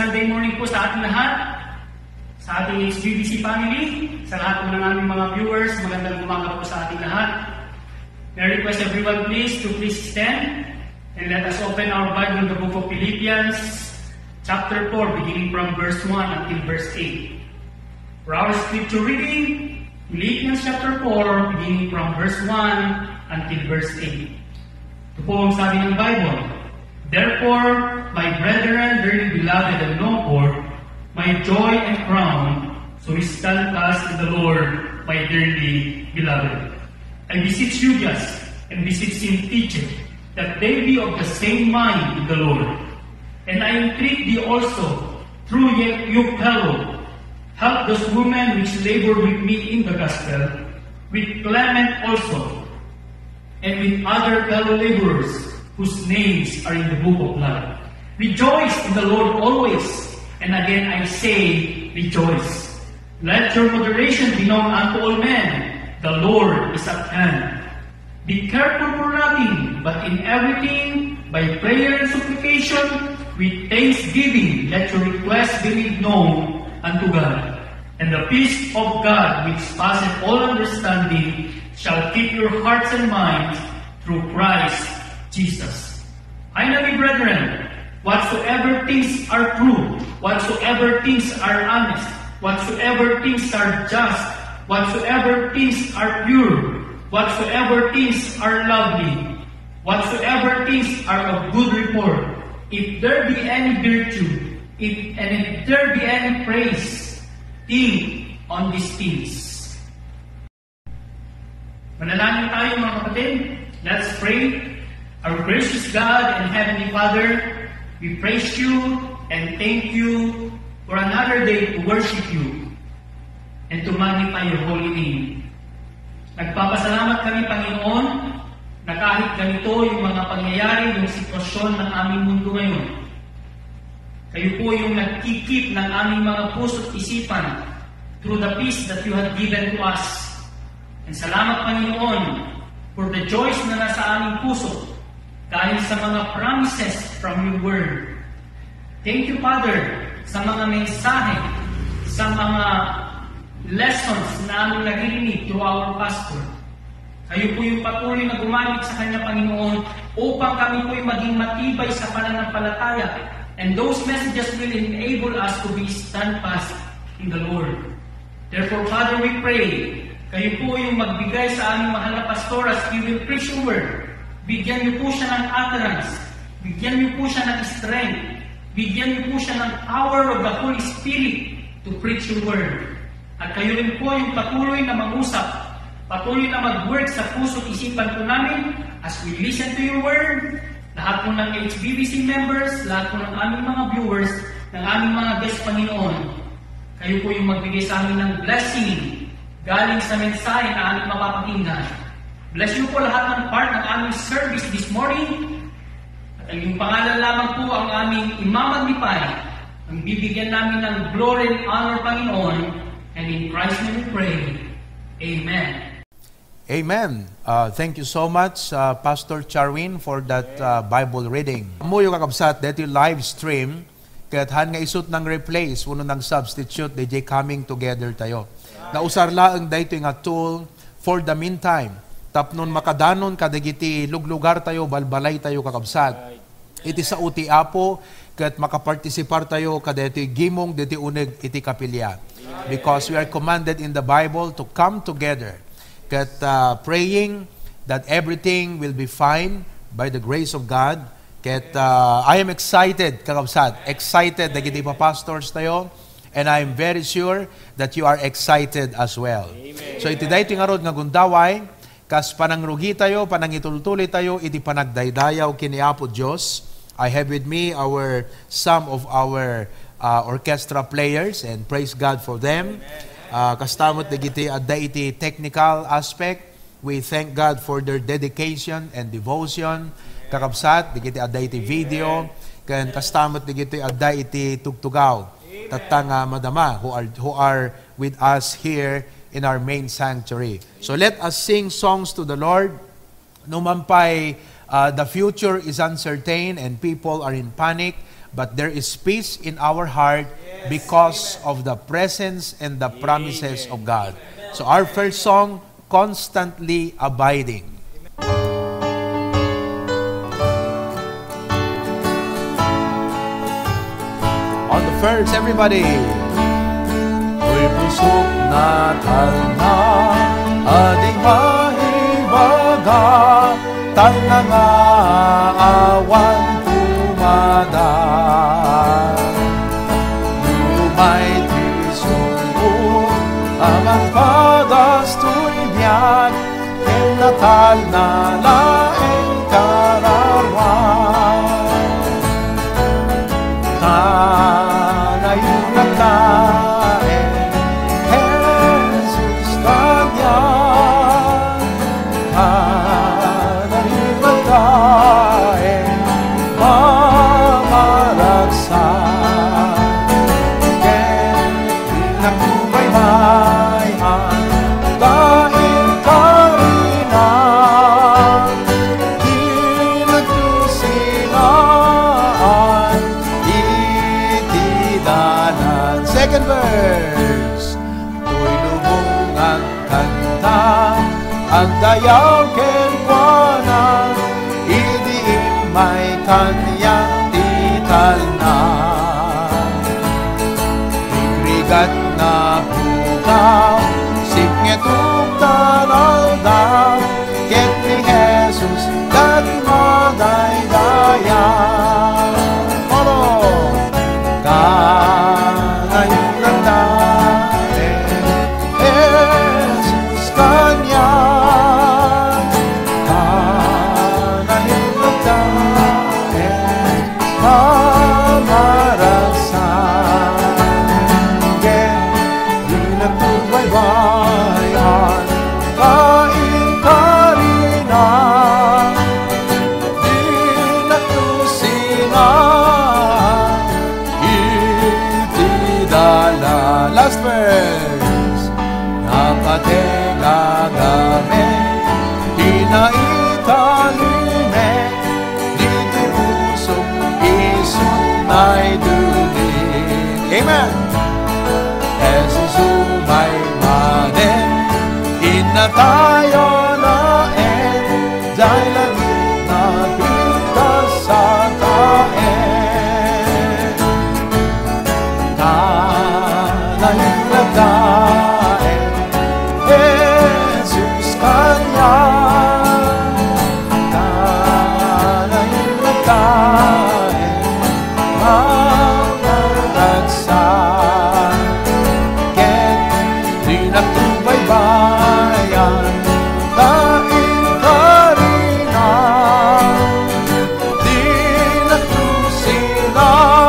Sunday morning po sa ating lahat, sa ating HBBC family, sa lahat po ng aming mga viewers. Magandang umaga po sa ating lahat. May I request everyone please stand and let us open our Bible in the book of Philippians, chapter 4, beginning from verse 1 until verse 8. For our scripture reading, Philippians chapter 4, beginning from verse 1 until verse 8. Ito po ang sabi ng Bible. Therefore, my brethren, dearly beloved and longed for, my joy and crown, so stand fast in the Lord, my dearly beloved. I beseech you just, and beseech him teacher, that they be of the same mind in the Lord. And I entreat thee also, through your fellow, help those women which labor with me in the gospel, with Clement also, and with other fellow laborers, whose names are in the book of life. Rejoice in the Lord always, and again I say, rejoice. Let your moderation be known unto all men. The Lord is at hand. Be careful for nothing, but in everything, by prayer and supplication, with thanksgiving, let your requests be made known unto God. And the peace of God, which passeth all understanding, shall keep your hearts and minds through Christ Jesus. Finally, brethren, whatsoever things are true, whatsoever things are honest, whatsoever things are just, whatsoever things are pure, whatsoever things are lovely, whatsoever things are of good report, if there be any virtue, if there be any praise, think on these things. Manalangin tayo mga kapatid. Let's pray. Our gracious God and Heavenly Father, we praise you and thank you for another day to worship you and to magnify your holy name. Nagpapasalamat kami, Panginoon, na kahit ganito yung mga pangyayari, yung sitwasyon ng aming mundo ngayon, kayo po yung nagkikip ng aming mga puso at isipan through the peace that you have given to us. And salamat, Panginoon, for the joys na nasa aming puso dahil sa mga promises from your word. Thank you, Father, sa mga mensahe, sa mga lessons na aming naririnig through our pastor. Kayo po yung patuloy na gumamit sa kanya, Panginoon, upang kami po yung maging matibay sa pananampalataya. And those messages will enable us to be steadfast in the Lord. Therefore, Father, we pray, kayo po yung magbigay sa aming mahal na pastor as he will preach your word. Bigyan niyo po siya ng utterance. Bigyan niyo po siya ng strength. Bigyan niyo po siya ng power of the Holy Spirit to preach your word. At kayo rin po yung patuloy na mag-usap, patuloy na mag-work sa puso't isipan po namin as we listen to your word. Lahat po ng HBBC members, lahat po ng aming mga viewers, ng aming mga guests, Panginoon, kayo po yung magbigay sa amin ng blessing galing sa mensahe na aming mapapakinggan. Bless you po lahat ng part ng aming service this morning. At ang iyong pangalan lamang po ang aming imamagnify. Ang bibigyan namin ng glory and honor, Panginoon. And in Christ's name we pray. Amen. Amen. Thank you so much, Pastor Charwin, for that Bible reading. Mo yung kakabsat, that yung live stream, kaya't han nga isut ng replace, uno ng substitute, DJ coming together tayo. Nausar laang dahito yung tool for the meantime. Tapnon makadanon kadagiti luglugar tayo, balbalay tayo kakabsat. Iti sa uti apo, kat makapartisipar tayo kadito gimong diti uneg iti kapilya. Because we are commanded in the Bible to come together. Kat praying that everything will be fine by the grace of God. Kat I am excited kakabsat. Excited dagiti pa pastors tayo. And I am very sure that you are excited as well. Amen. So iti dayto nga rod nga gundaway, kas panangrugi tayo, panangitultuli tayo, iti panagdaydayaw kiniapo Diyos. I have with me some of our orchestra players, and praise God for them. Kastamot digiti adda iti technical aspect. We thank God for their dedication and devotion. Kakabsat, digiti adda iti video, kan kastamot digiti adda iti tugtugaw. Tatanga madama who are with us here in our main sanctuary. So let us sing songs to the Lord. Numampay the future is uncertain and people are in panic. but there is peace in our heart because of the presence and the promises of God. So our first song, Constantly Abiding. On the first, everybody. Uy pusok na talna, ading mahibaga, talna nga awan pumadan. Lumay tisungkot, amang pagastoy biyan, ken natal na laeng karawan. Tanayong naglaeng, Jesus kanyan. Tanayong naglaeng, mamaragsan. Ken pinagtubaybayan, daing karinan, di nagtusinaan, itidanan. Second verse. Tuy lubong ang kanta, ang dayaw kenkwana, idiin may kanyang titalnan. Igrigat na bukaw, siknget ugtanaldaw, ket ni Jesus dati madaydayan. Olo! Kanayong landain, Jesus kanyan. Kanayong landain, mamaragsan. Ken pinagtubaybayan, kaing karinan, di nagtusingan, itidala. Last verse. Nakategagame, hinaitalime, diti pusok isunay dunin. Amen. Jesus umay manen, inatayo naen, dahil langit na pintas sa kaen. Tanayong lagdaen, Jesus kanyan. Tanayong lagdaen, mamaragsan. Ken di nagtubaybayan, daing karinan, di nagtusinaan,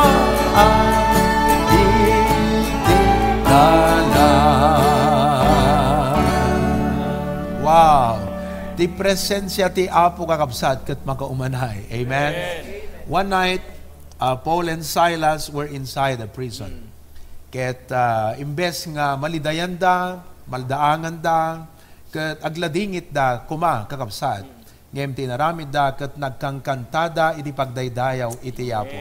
itidala. Wow! Di presensya ti Apo kakabsat ket makaumanhay. Amen? One night, Paul and Silas were inside the prison. Ket imbes nga malidayan da, maldaangan da, ket agladingit da kuma kakabsat. Ngem tinaramid da ket nagkangkantada iti pagdaydayaw iti Apo.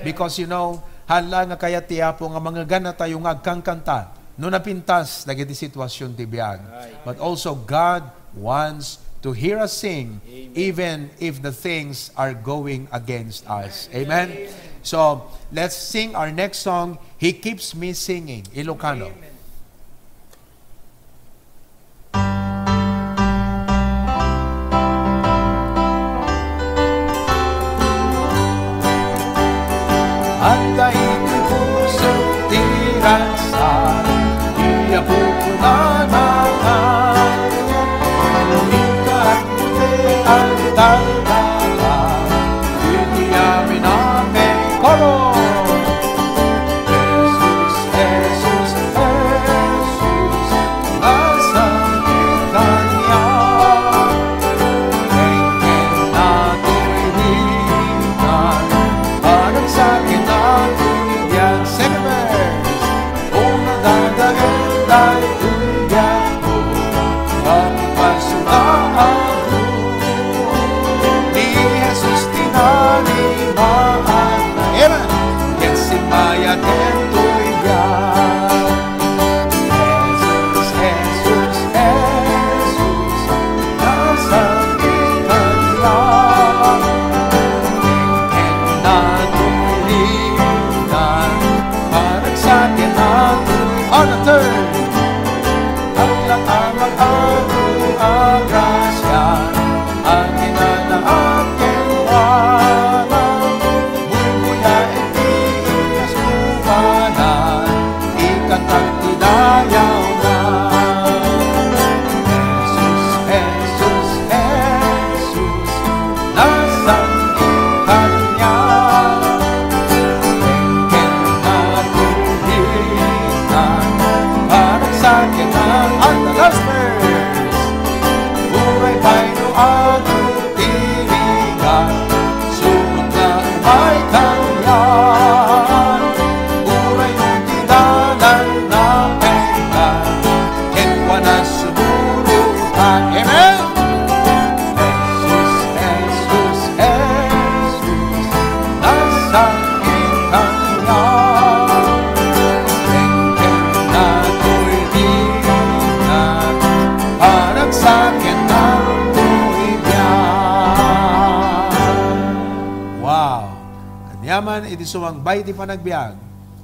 Because you know, hala nga kaya ti Apo nga mga gana tayo nga agkangkanta no napintas dagiti sitwasyon ti biag. But also God wants to hear us sing even if the things are going against us. Amen? So, let's sing our next song, He Keeps Me Singing, Ilocano. At daing puso tiransan, iya pupunanahan, lumikat ang taldalan, hindi amin amin koro. Jesus, Jesus, Anuman iti sumangbay ti panagbiag,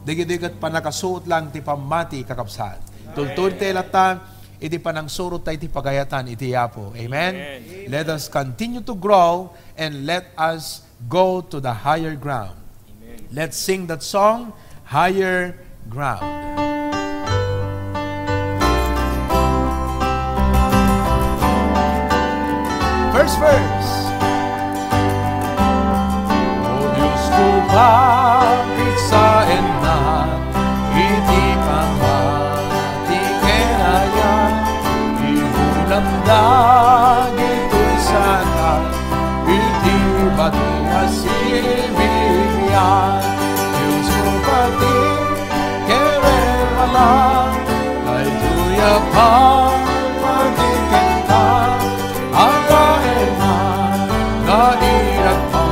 digit panakasuot lang ti pamati kakabsat. Tultul ti lata, iti panangsurot tayo ti pagayatan iti yapo. Amen? Let us continue to grow and let us go to the higher ground. Let's sing that song, Higher Ground. First verse. O Diyos ko bakit sa ena, iti pamati kenaya, ihulamdag ito'y sana, iti bato asilibigyan. Diyos ko pati keremala, ay tuya pa magigenta, alaena nairat pa,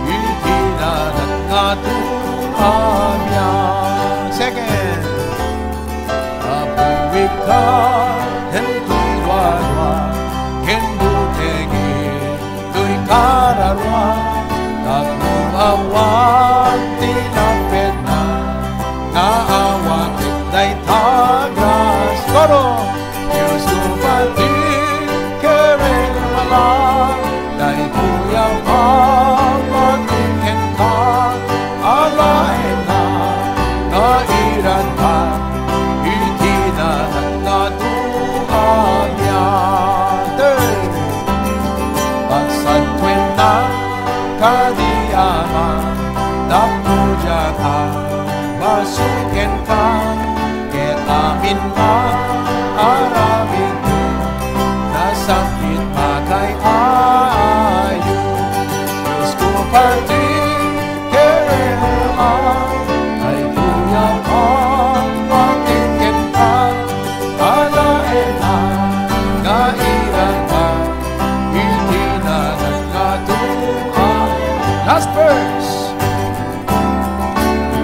itinadat nga tuamya. Second, apuwik ka, hentuwadwa, kendutegi, tuy kararwa, tapno awan, tinapit na, naawat day tagas. Koro, Diyos ko pati, keren malang, dahil kuya pamatingin ka, alain na, nairan ka, itinahat na tuhan niya. Third, pagsadwen na, kadiyaman, tapuja ka, basukin ka, ketamin ka, arabin ko, nasakit magay ayo. Diyos ko pati, kerema, ay kuya ka, patingin ka, alain na, nairan ka, itinagat nga tuhan. Last verse.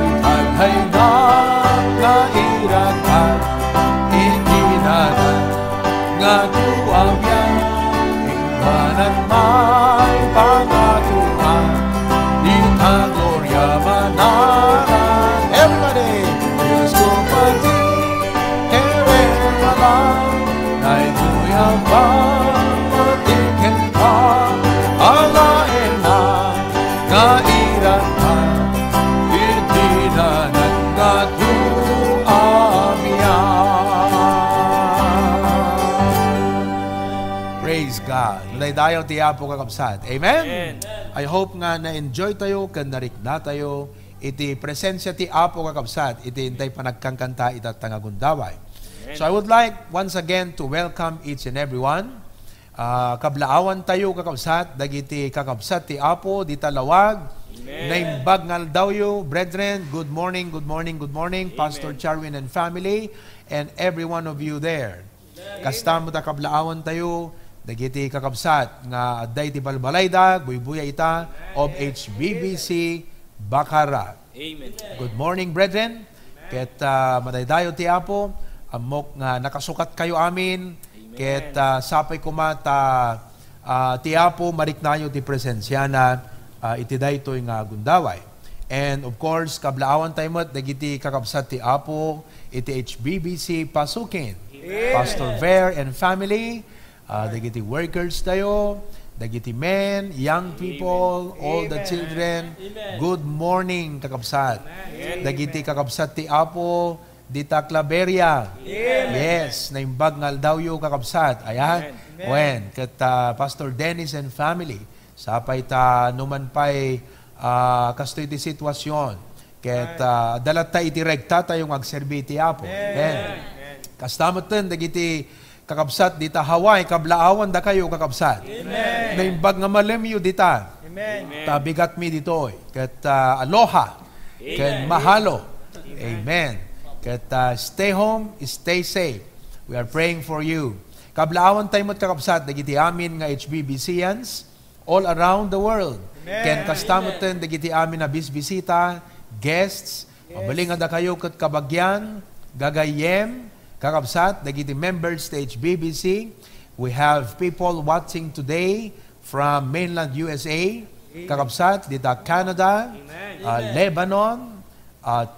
Itaghay na, nairan ka, itinagat nga tuhan yan, ingmanan may pangatuhan, ita gloria manaran. Everybody! Diyos ko pati, kerema lang, na'y tuyang pa, patikin ka, alain na, nairan ka, itinagat nga tuamya. Praise God. Dayo ti Apo kakabsat. Amen? I hope nga na-enjoy tayo, kanarik na tayo, iti presensya ti Apo kakabsat, iti intay panagkangkanta itatangagundaway. So I would like once again to welcome each and everyone. Kablaawan tayo kakabsat, dagiti kakabsat ti Apo, di talawag, naimbag ngal daw yo, brethren, good morning, good morning, good morning, Pastor Charwin and family, and every one of you there. Kastamo ta kablaawan tayo, dagiti kakabsat, nga adday ti balbalayda, buybuya ita, of HBBC Bacara. Amen. Good morning, brethren. Ket madaydayo ti Apo, amok nga nakasukat kayo amin, ket sapay kumata ti Apo mariknayo ti presensya na iti daytoy nga gundaway. And of course, kablaawan tayo mo't dagiti kakabsat ti Apo, iti HBBC Pasukin. Pastor Ver and family, dagiti workers tayo, dagiti men, young people, all the children. Good morning, kakabsat. Dagiti kakabsat ti Apo, dita Claveria. Yes, naimbag ngal daw yung kakabsat. Ayan. When, kat Pastor Dennis and family, sapay ta numan pa'y kasto iti sitwasyon. Kat dalat ta iti regta tayong agserbi ti Apo. Amen. Kastamot ten, dagiti kakabsat dita Hawaii, kablaawan da kayo kakabsat. Amen. Naimbag nga malemyo dita. Amen. Tabigat mi dito. Kat aloha. Kat mahalo. Amen. Kat stay home, stay safe. We are praying for you. Kablaawan tayo mo't kakabsat, dagiti amin nga HBBCians all around the world. Ken kastamot ten, dagiti amin na bisbisita, guests, mabaling da kayo kat kabagyan, gagayem, kakabsat, dagiti members sa HBBC. We have people watching today from mainland USA, kakabsat, dito Canada, Lebanon,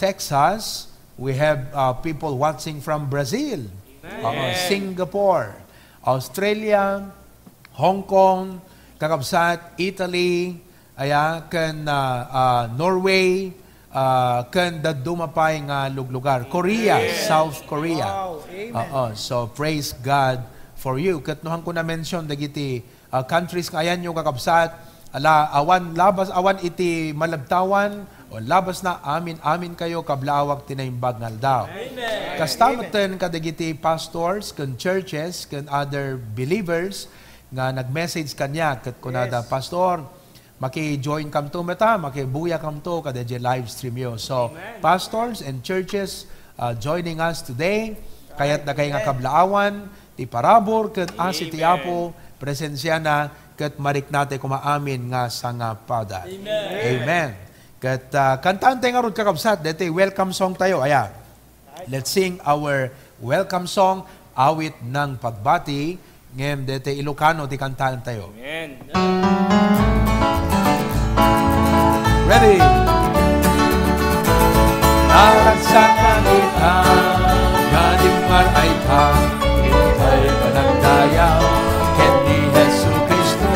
Texas. We have people watching from Brazil, Singapore, Australia, Hong Kong, kakabsat, Italy, Norway, kan dumapay nga lugar, Korea, South Korea. So praise God for you. Katnuhan ko na mention dagiti countries kayan nyo kakabsat, awan iti malabtawan o labas na amin kayo kablawak tinaimbag ngal daw. Kastamatan kadagiti pastors kan churches kan other believers nga nag-message kanya kat kunada pastor maki-join kam to meta makibuya kam to kada live stream yo. So pastors and churches joining us today kayat na kay nga kablaawan ti parabor ket asi ti Apo presensya na ket marik nate kumaamin nga sangapada. Amen. Ket kantaan tayo nga ron kakabsat dete welcome song tayo. Let's sing our welcome song, awit ng pagbati. Ngem dete Ilocano ti kantaan tayo. Amen. Ready? Naragsakan kita, ganimar ay ka, ay panagdaya, ken ni Jesu Cristo,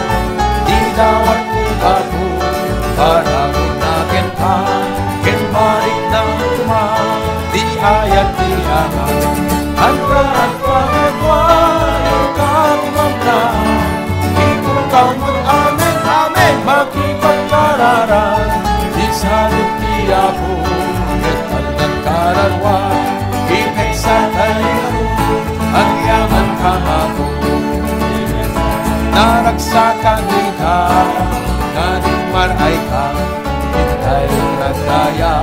di dawat ko ako, para mo nakin pa, ken marik na tuma, di ayat di aman, handa at pangagwa, ikaw mamla, ikaw mo amen, amen, makipagkararan, di salit di ako, metal ng kararwa, ipeksa tayo, ang yaman kamako. Naragsakan kita, ganimar ay ka, itay nagdaya,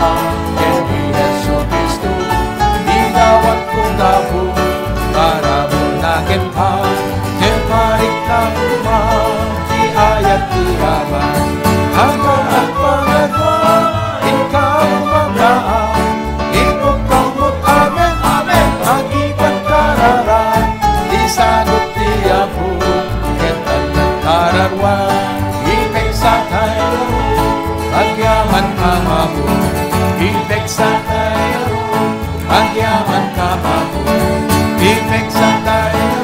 ken ni Jesu Cristo, di dawat kong gabo, para mo nakin pa, ken marik na kuma, di ayat di aman, hanggang at pangagwa, ikaw magdaan, ikaw mo't amen, amen, magipat kararan, di sagot di ako, ken talang kararwa, ipeksa tayo, agyaman kamako, ipeksa tayo, agyaman kamako, ipeksa tayo,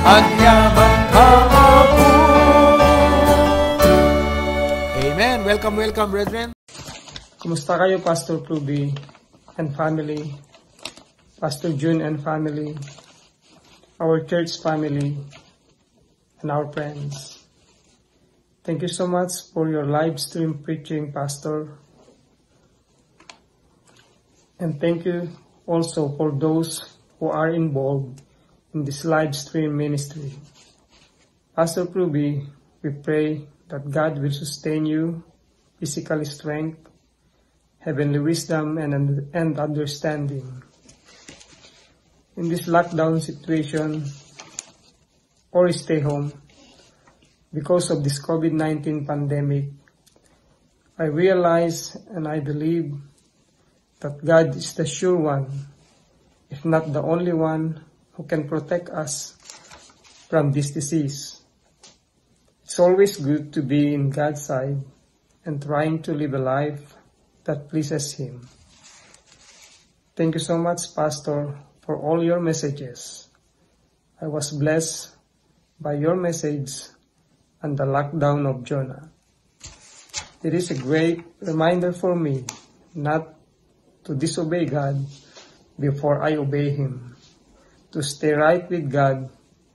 agyaman kamako. Amen. Welcome, brethren. Kumusta kayo, Pastor Ruby and family, Pastor June and family, our church family, and our friends? Thank you so much for your live stream preaching, Pastor. And thank you also for those who are involved in this live stream ministry. Pastor Ruby, we pray that God will sustain you, physical strength, heavenly wisdom, and understanding. In this lockdown situation, or stay home, because of this COVID-19 pandemic, I realize and I believe that God is the sure one, if not the only one, who can protect us from this disease. It's always good to be in God's side and trying to live a life that pleases Him. Thank you so much, Pastor, for all your messages. I was blessed by your message on the lockdown of Jonah. It is a great reminder for me not to disobey God before I obey Him, to stay right with God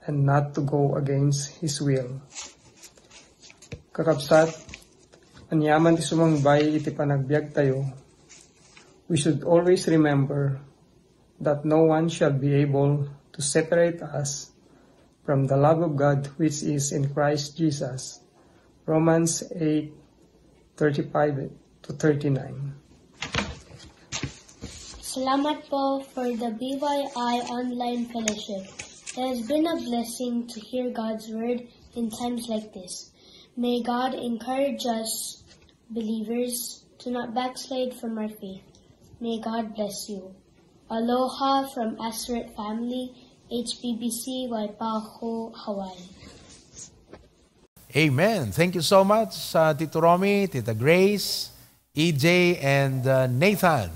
and not to go against His will. Kakabsat, anyaman ti sumangbay iti panagbiag tayo, we should always remember that no one shall be able to separate us from the love of God which is in Christ Jesus. Romans 8:35-39. Salamat po for the BYI online fellowship. It has been a blessing to hear God's word in times like this. May God encourage us, believers, to not backslide from our faith. May God bless you. Aloha from Aseret family, HBBC, Waipahu, Hawaii. Amen. Thank you so much, Tito Romy, Tita Grace, EJ, and Nathan.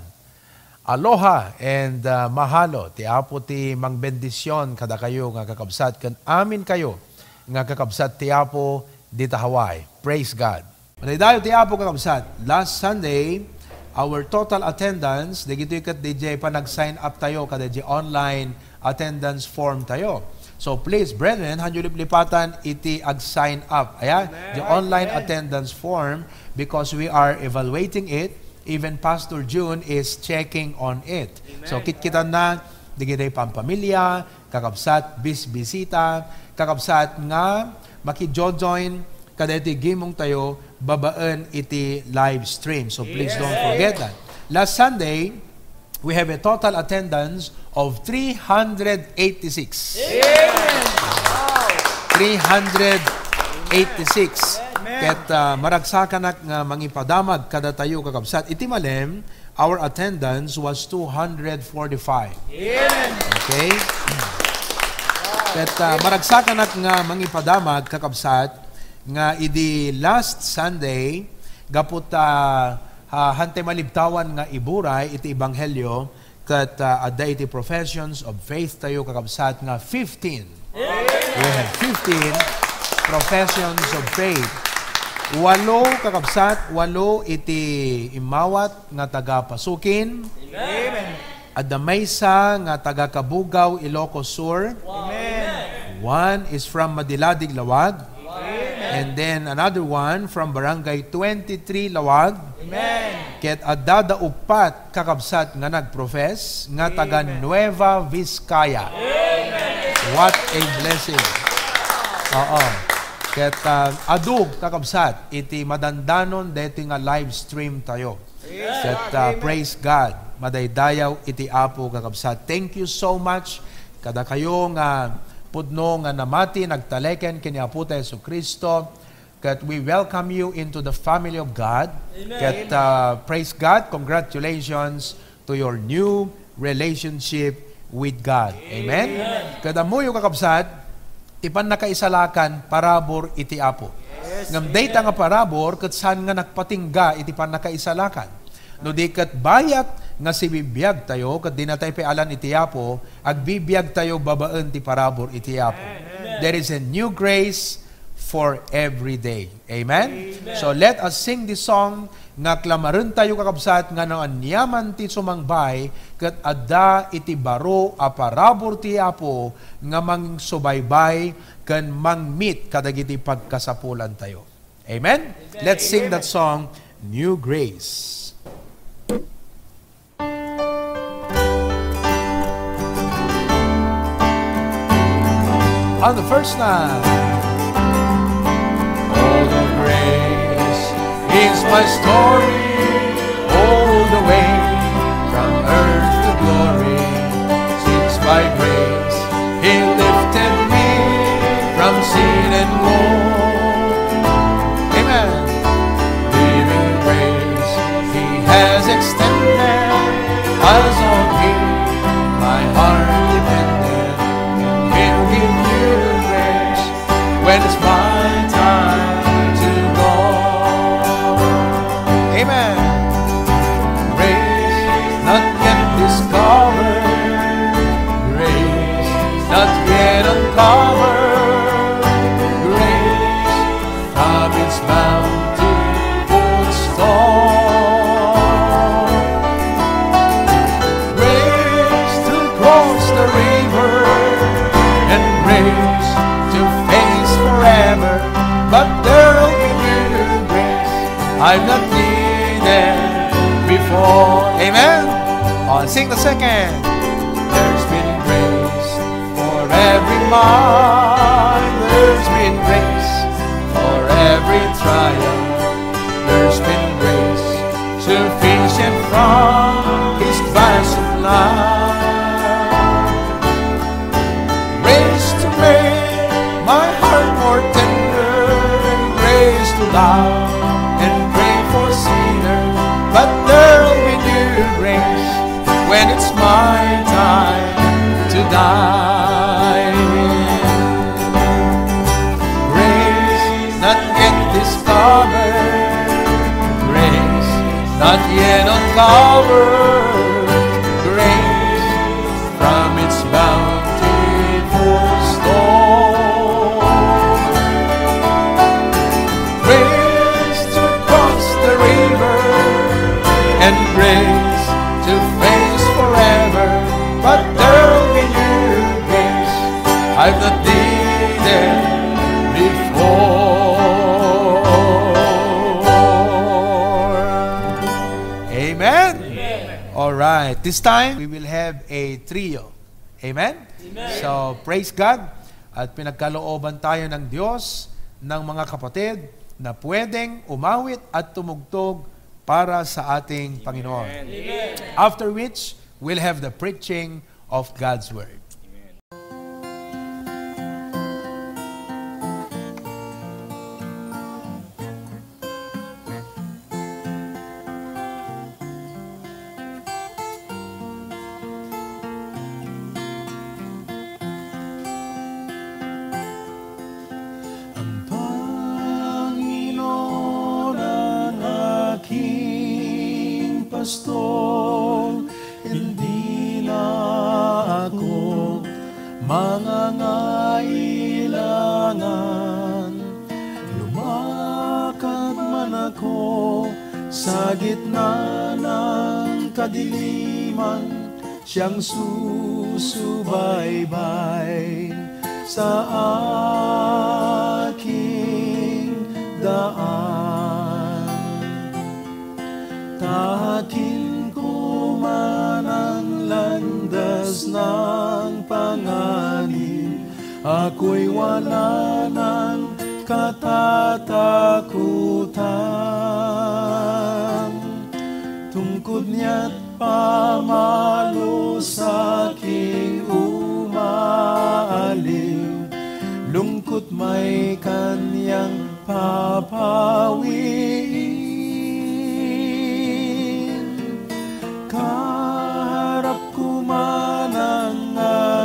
Aloha and mahalo. Ti apo ti mang bendisyon kada kayo nga kakabsat. Kan amin kayo nga kakabsat ti apo dita Hawaii. Praise God. Manaydayo ti apo kakabsat. Last Sunday, our total attendance, di gito ikat DJ pa nag-sign up tayo kada di online attendance form tayo. So please, brethren, hanjulip-lipatan iti ag-sign up. Ayan, the online attendance form because we are evaluating it. Even Pastor June is checking on it. Amen. So kit-kitan na, digitay pampamilya, kakabsat, bisita, kakabsat nga, maki-join, kada iti gimong tayo, babaan iti live stream. So please don't forget that. Last Sunday, we have a total attendance of 386. Amen. 386. Ket maragsakan nga mangipadamag kada tayo kakabsat. Iti malem, our attendance was 245. Amen. Okay? Ket maragsakan nga mangipadamag kakabsat nga idi last Sunday gapot hante malibtawan nga iburay iti ebanghelyo ket adda iti professions of faith tayo kakabsat nga 15. We have 15 professions of faith. 8 kakabsat, 8 iti imawat nga taga-Pasukin. Amen. Adda maysa nga taga-Kabugaw, Ilocos Sur. Amen. 1 is from Madiladig, Lawag. And then another one from Barangay 23, Lawag. Amen. Ket adada upat kakabsat nga nagprofess nga taga Nueva Vizcaya. Amen. What a blessing. Oo. Ket adu kakabsat iti madandanon deti nga live stream tayo. Ket praise God. Madaydayaw iti apo kakabsat. Thank you so much kada kayo nga pudno nga namati nagtaleken kini Apo ta Jesucristo. Ket we welcome you into the family of God. Ket praise God, congratulations to your new relationship with God. Amen. Kada mo yung kakabsat, ipan nakaisalakan parabor iti Apo. Ngam dayta nga parabor ket saan nga nagpatingga iti pan nakaisalakan. No di ket bayat nga si bibiyag tayo, kat di na tayo pialan iti Apo, agbibiyag tayo babaan ti parabor iti Apo. There is a new grace for every day. Amen? So let us sing this song, nga klamaran tayo kakabsat, nga nang anyaman ti sumangbay, kat adda iti baro a parabor ti Apo, nga mang subaybay, kan mang meet kadagiti pagkasapulan tayo. Amen? Let's sing that song, New Grace. On the first night, all the grace is my story, all the way from earth to glory. Since by grace He lifted me from sin and woe. Amen. Living grace He has extended, as on Him my heart depended, and He'll give when it's my time to go. Amen. Grace not yet discovered, grace not yet uncovered, grace from its bountiful store. Grace to cross the river, and grace to face forever, but there'll be new grace I've not needed before. Amen. On sing the second. There's been grace for every mind. There's been grace for every trial. There's been grace sufficient from His vast supply. Grace to make my heart more tender, and grace to love and pray for sinners. But there'll be new grace when it's my time to die. Grace not but yet uncover grace from its bountiful store. Grace to cross the river and grace to face forever, but there'll be new grace I've not needed before. Amen? All right. This time, we will have a trio. Amen? So, praise God. At pinagkalooban tayo ng Diyos, ng mga kapatid, na pwedeng umawit at tumugtog para sa ating Panginoon. After which, we'll have the preaching of God's Word. Pastor, hindi na ako mangangailangan. Lumakad man ako sa gitna ng kadiliman, siyang susubaybay sa aking daan. Tahakin ko man ang landas ng panganib, ako'y wala ng katatakutan. Tungkod niya't pamalo sa aking umaalim, lungkot may kanyang papawiin. Kaharap ko man ang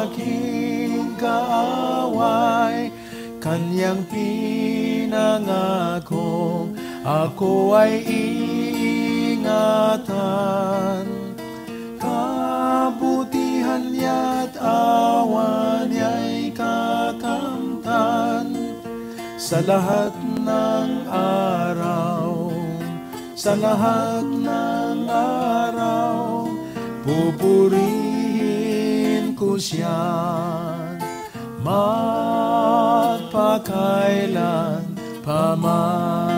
aking kaaway, kanyang pinangako, ako ay iingatan. Kabutihan niya't awa niya'y kakamtan sa lahat ng araw, sa lahat ng araw, pupurihin ko siya magpakailan paman.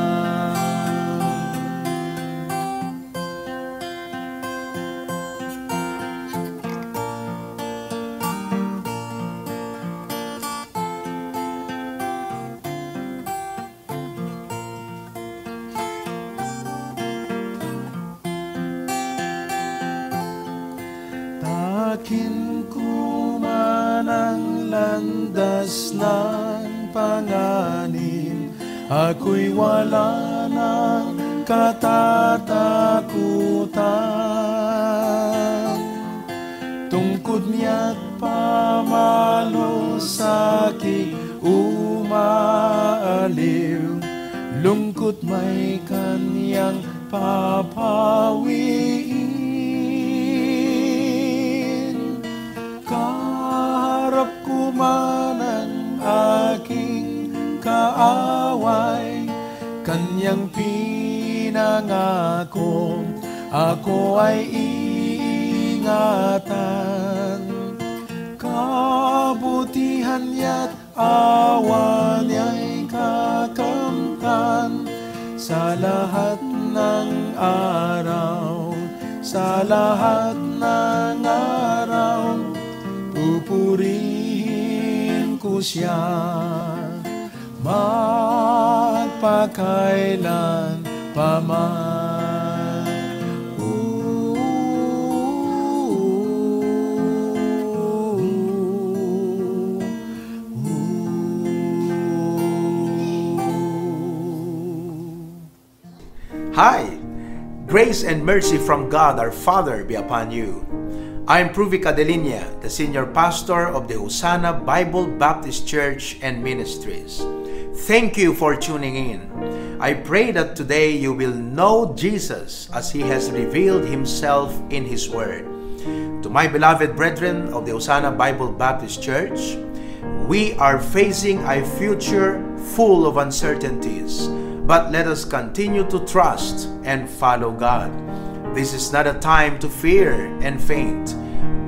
Takin ko man ang landas ng panganib, ako'y wala ng katatakutan. Tungkod niya't pamalo sa aking umaaliw, lungkot may kanyang papawiin. Kaharap ko man ang aking kaaway, kanyang pinangako, ako ay iingatan. Kabutihan niya't awa niya'y kakamtan sa lahat ng araw, sa lahat ng araw, pupurihin ko siya magpakailan paman. Hi! Grace and mercy from God our Father be upon you. I am Pruvi Cadelinia, the Senior Pastor of the Hosanna Bible Baptist Church and Ministries. Thank you for tuning in. I pray that today you will know Jesus as He has revealed Himself in His Word. To my beloved brethren of the Hosanna Bible Baptist Church, we are facing a future full of uncertainties, but let us continue to trust and follow God. This is not a time to fear and faint,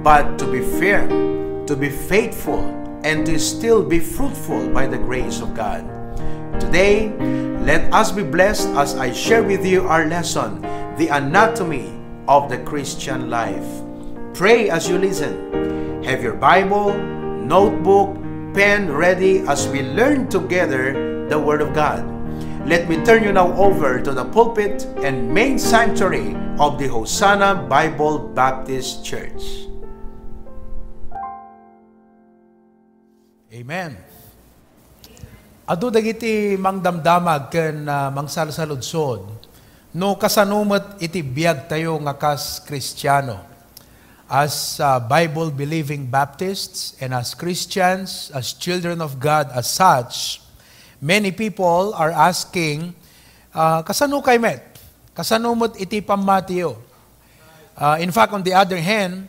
but to be firm, to be faithful, and to still be fruitful by the grace of God. Today, let us be blessed as I share with you our lesson, The Anatomy of the Christian Life. Pray as you listen. Have your Bible, notebook, pen ready as we learn together the Word of God. Let me turn you now over to the pulpit and main sanctuary of the Hosanna Bible Baptist Church. Amen. Adu dagiti mangdamdamag ken mangsalsaludsod no kasanumet iti biag tayo nga kas Kristiyano. As Bible-believing Baptists and as Christians, as children of God as such, many people are asking, kasano kay met? Kasano mo't iti pamatiyo? In fact, on the other hand,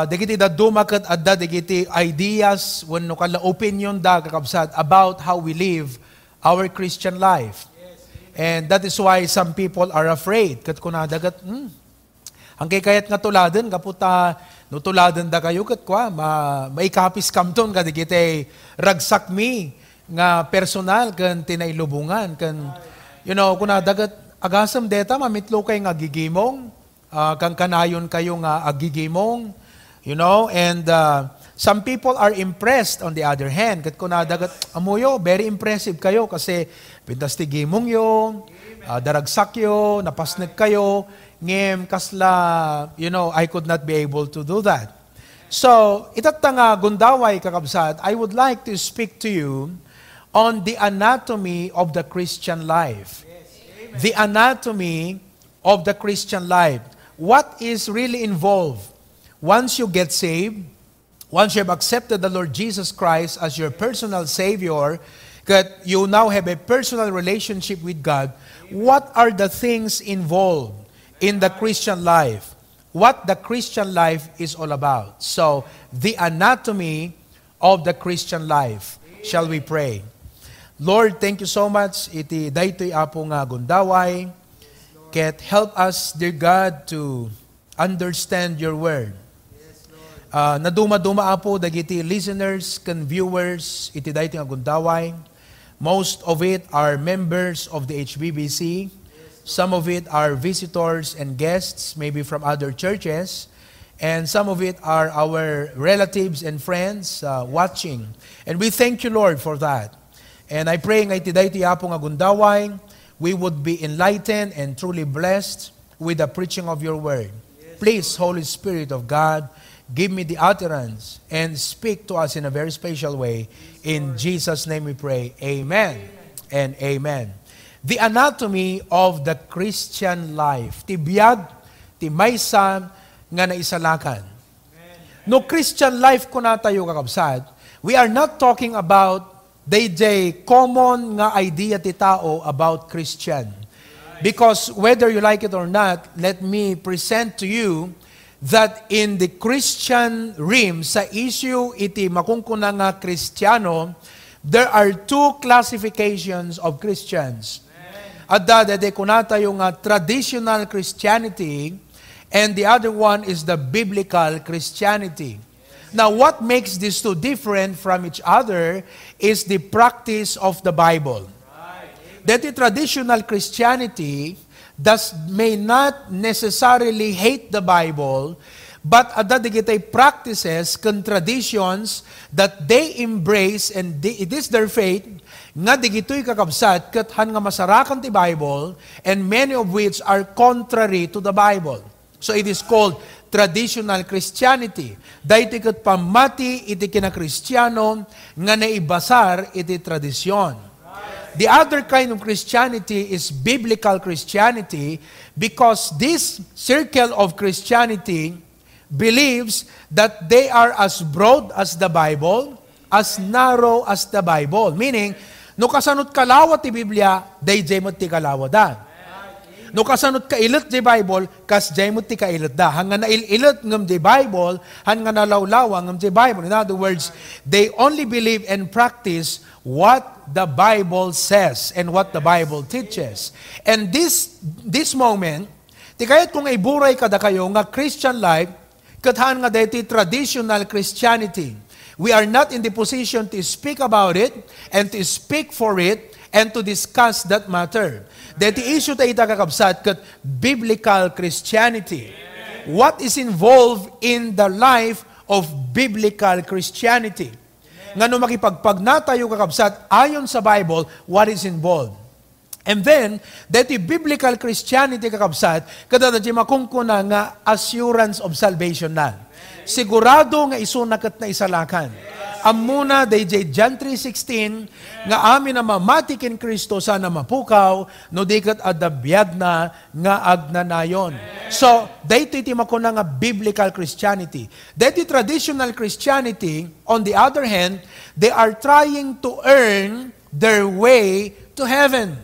dagiti da dumakat adda dagiti ideas wenno kala opinion da kakabsat about how we live our Christian life. And that is why some people are afraid. Kat kuna dagat, ang kayat nga tuladen, kaputa, no tuladen da kayo, kat kwa, maikapis kamton, kadigite, ragsak mi, nga personal, kan tinailubungan, kan, kuna dagat, agasam deta, mamitlo kay nga gigimong, kang kanayon kayo nga agigimong, and some people are impressed on the other hand, kat kuna dagat, amuyo, very impressive kayo, kasi, pintas ti gimong yo, daragsak yo, napasnag kayo, ngem kasla, I could not be able to do that. So, itatanga gundaway kakabsat, I would like to speak to you on the anatomy of the Christian life. The anatomy of the Christian life. What is really involved once you get saved, once you have accepted the Lord Jesus Christ as your personal Savior, that you now have a personal relationship with God, what are the things involved in the Christian life? What the Christian life is all about. So, the anatomy of the Christian life. Shall we pray? Lord, thank you so much. Iti daytoy apo nga gundaway. Ket help us, dear God, to understand your word. Naduma-duma apo dagiti listeners ken viewers iti daytoy nga gundaway. Most of it are members of the HBBC. Some of it are visitors and guests, maybe from other churches. And some of it are our relatives and friends watching. And we thank you, Lord, for that. And I pray nga iti dayti apo nga gundaway, we would be enlightened and truly blessed with the preaching of your word. Please, Holy Spirit of God, give me the utterance and speak to us in a very special way. In Jesus' name we pray. Amen and amen. The anatomy of the Christian life. Ti biyag, ti maysa nga naisalakan. No Christian life ko na tayo kakabsat, we are not talking about the common nga idea ti tao about Christian. Because whether you like it or not, let me present to you that in the Christian realm, sa issue iti makungkuna nga Kristiyano, there are two classifications of Christians. Adda dede kunata yung traditional Christianity, and the other one is the biblical Christianity. Now, what makes these two different from each other is the practice of the Bible. That the traditional Christianity may not necessarily hate the Bible, but adda digitay practices and traditions that they embrace, and it is their faith, nga digitoy kakabsat ket han nga masarakan ti Bible, and many of which are contrary to the Bible. So it is called traditional Christianity. Dayti ket pamati iti kinakristiyano nga naibasar iti tradisyon. The other kind of Christianity is biblical Christianity, because this circle of Christianity believes that they are as broad as the Bible, as narrow as the Bible. Meaning, No kasanot kalawat ti Biblia, day jay mo ti kalawat da. No kasanot kailit di Bible, kas jay mo ti kailit da. Hanga na ililit ngam di Bible, hanga na lawlawa ngam di Bible. In other words, they only believe and practice what the Bible says and what the Bible teaches. And this moment, ti kayat kung iburay kada kayo nga Christian life, kathaan nga deti traditional Christianity. We are not in the position to speak about it and to speak for it and to discuss that matter. Deti issue tayo kakabsat kat biblical Christianity. What is involved in the life of biblical Christianity? Nga no makipagpag na tayo kakabsat ayon sa Bible, what is involved? And then, deti biblical Christianity kakabsat, kada dati makungkuna nga assurance of salvation na. Sigurado nga isunakat na isalakan. Amuna, DJ John 3:16, nga amin na mamatikin Kristo sana mapukaw, no dikat adabiyad na nga agnanayon. So, dito iti makuna nga biblical Christianity. Dito traditional Christianity, on the other hand, they are trying to earn their way to heaven.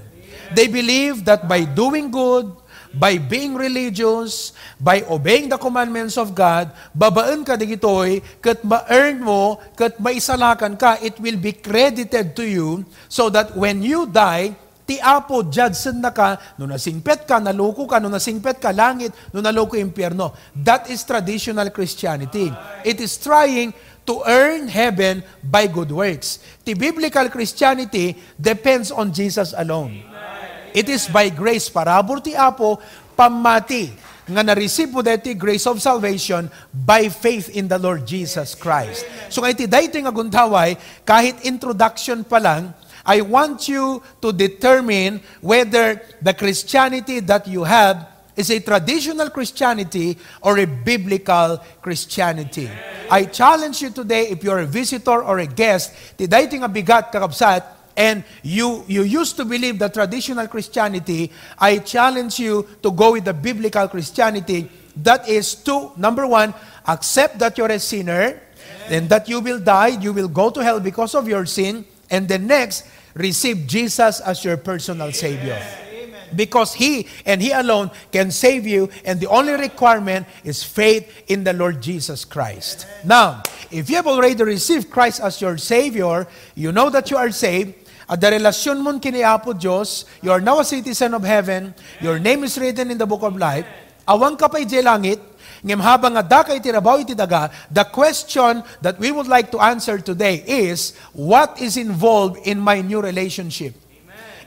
They believe that by doing good, by being religious, by obeying the commandments of God, babaan ka digitoy, kat ma-earn mo, kat maisalakan ka, it will be credited to you, so that when you die, ti apo, judged na ka, no nasingpet ka, naloko ka, no nasingpet ka, langit, no naloko impyerno. That is traditional Christianity. It is trying to earn heaven by good works. The biblical Christianity depends on Jesus alone. It is by grace, parabor ti apo, pamati, nga na-receive po deti grace of salvation by faith in the Lord Jesus Christ. So nga iti dayto nga guntaway, kahit introduction pa lang, I want you to determine whether the Christianity that you have is a traditional Christianity or a biblical Christianity. I challenge you today, if you're a visitor or a guest, ti dayto nga bigat kakabsat, and you used to believe the traditional Christianity, I challenge you to go with the biblical Christianity. That is to, number one, accept that you're a sinner, and that you will die, you will go to hell because of your sin, and then next, receive Jesus as your personal Savior. Because He and He alone can save you, and the only requirement is faith in the Lord Jesus Christ. Now, if you have already received Christ as your Savior, you know that you are saved, at the relasyon mo kiniapo Diyos, you are now a citizen of heaven, your name is written in the book of life, awang ka pa iti langit, ngem habang adda kay tirabaw iti daga, the question that we would like to answer today is, what is involved in my new relationship?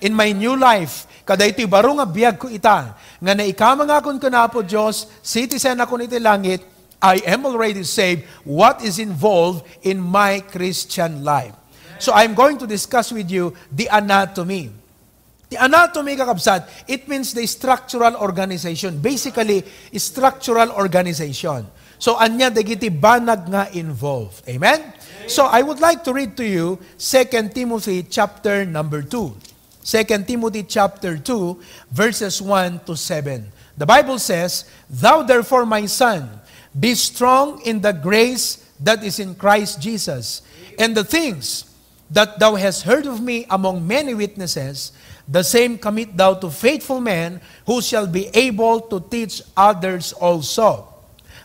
In my new life, kada iti baro nga biyag ko ita, nga naikama nga akong kanapo Diyos, citizen ako iti langit, I am already saved. What is involved in my Christian life? So I'm going to discuss with you the anatomy. The anatomy, kakabsat, it means the structural organization. Basically, structural organization. So, anya dagiti banag nga involved. Amen? So, I would like to read to you 2 Timothy chapter number 2. 2 Timothy chapter 2, verses 1 to 7. The Bible says, Thou therefore, my son, be strong in the grace that is in Christ Jesus, and the things that thou hast heard of me among many witnesses, the same commit thou to faithful men, who shall be able to teach others also.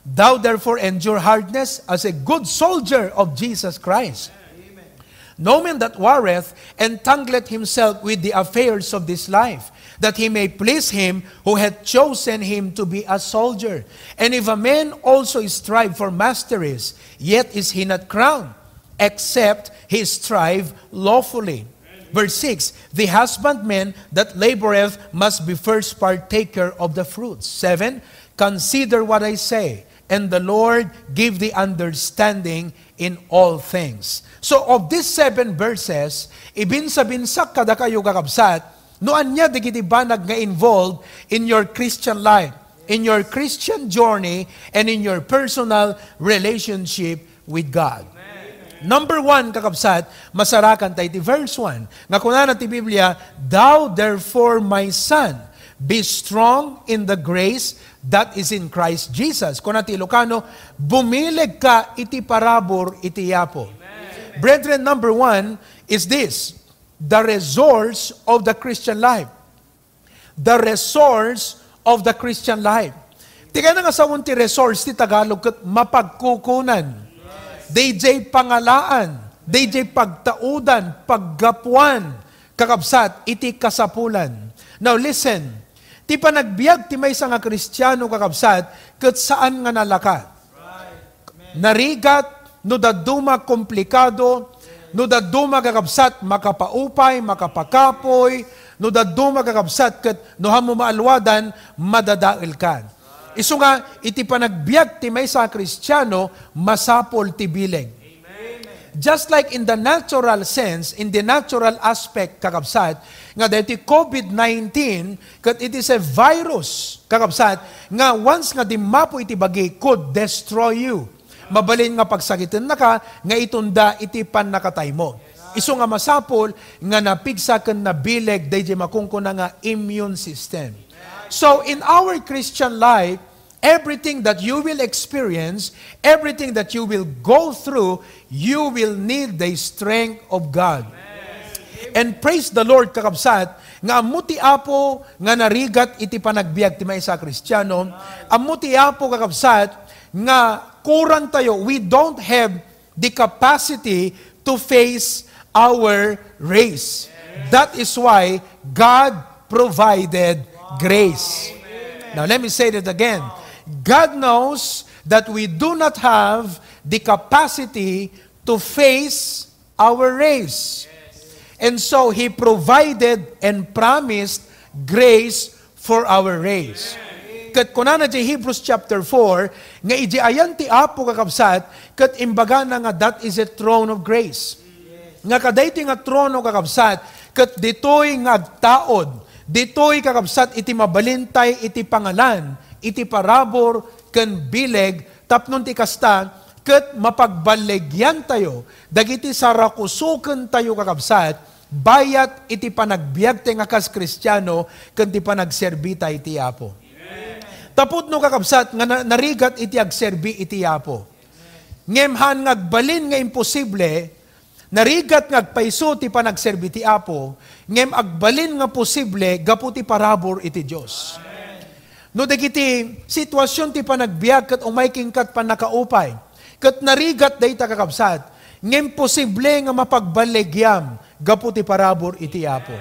Thou therefore endure hardness as a good soldier of Jesus Christ. Amen. No man that warreth entangleth himself with the affairs of this life, that he may please him who hath chosen him to be a soldier. And if a man also strive for masteries, yet is he not crowned, except he strive lawfully. Verse 6, the husbandman that laboreth must be first partaker of the fruits. 7, consider what I say, and the Lord give thee understanding in all things. So of these 7 verses, ibinsa-binsak kada kayo kakabsat, no anya digiti banag nga involved in your Christian life, in your Christian journey, and in your personal relationship with God. Number 1, kakabsat, masarakan tayo ti verse 1. Nga kuna ti Biblia, Thou therefore, my son, be strong in the grace that is in Christ Jesus. Kuna ti Ilocano, bumilig ka iti parabor iti yapo. Brethren, number 1 is this. the resource of the Christian life. The resource of the Christian life. Di ka na nga sa ti resource ti Tagalog kat mapagkukunan. DJ pangalaan, DJ pagtaudan, paggapuan, kakabsat, iti kasapulan. Now listen, ti panagbiag ti may nga Kristiyano kakabsat, kat saan nga nalakat? Narigat, no daduma komplikado, no daduma kakabsat, makapaupay, makapakapoy, no daduma kakabsat, kat no hamo maalwadan, madadail ka. Isu nga, iti panagbiag ti may sa Kristiyano, masapol ti bileg. Just like in the natural sense, in the natural aspect, kakabsat, nga dahil COVID-19, kat it is a virus, kakabsat, nga once nga dimapo iti bagi, could destroy you. Mabalin nga pagsakitin na ka, nga itunda iti pan nakatay mo. Isu nga masapol, nga napigsa ken na bileg, dahil makungkuna nga immune system. So in our Christian life, everything that you will experience, everything that you will go through, you will need the strength of God. And praise the Lord, kakabsat, nga amuti apo nga narigat iti panagbiag ti may sa Kristiyano, amuti apo kakabsat, nga kurang tayo, we don't have the capacity to face our race. That is why God provided grace. Now let me say that again. God knows that we do not have the capacity to face our race. And so He provided and promised grace for our race. Kat kunana di Hebrews chapter 4, nga iji ayan ti apo kakabsat, kat imbaga na nga that is a throne of grace. Nga kadayti nga trono kakabsat, kat ditoy nga agtaod, ditoy kakabsat iti mabalintay iti pangalan, iti parabor ken bileg tapnon ti kasta ket mapagbalegyan tayo dagiti sarakusuken tayo kakabsat bayat iti panagbiag ti nga kas Kristiyano ken ti panagserbi tayo iti Apo. Tapudno kakabsat nga narigat iti agserbi iti Apo. Ngemhan ngagbalin nga imposible, narigat ngagpaiso ti panagserbi ti Apo, ngem agbalin nga posible gapu ti parabor iti Dios. No dagiti sitwasyon ti panagbiag kat umayking kat panakaupay, kat narigat dayta kakabsat, ngem posible nga mapagbalegyam gapu ti parabor iti Apo.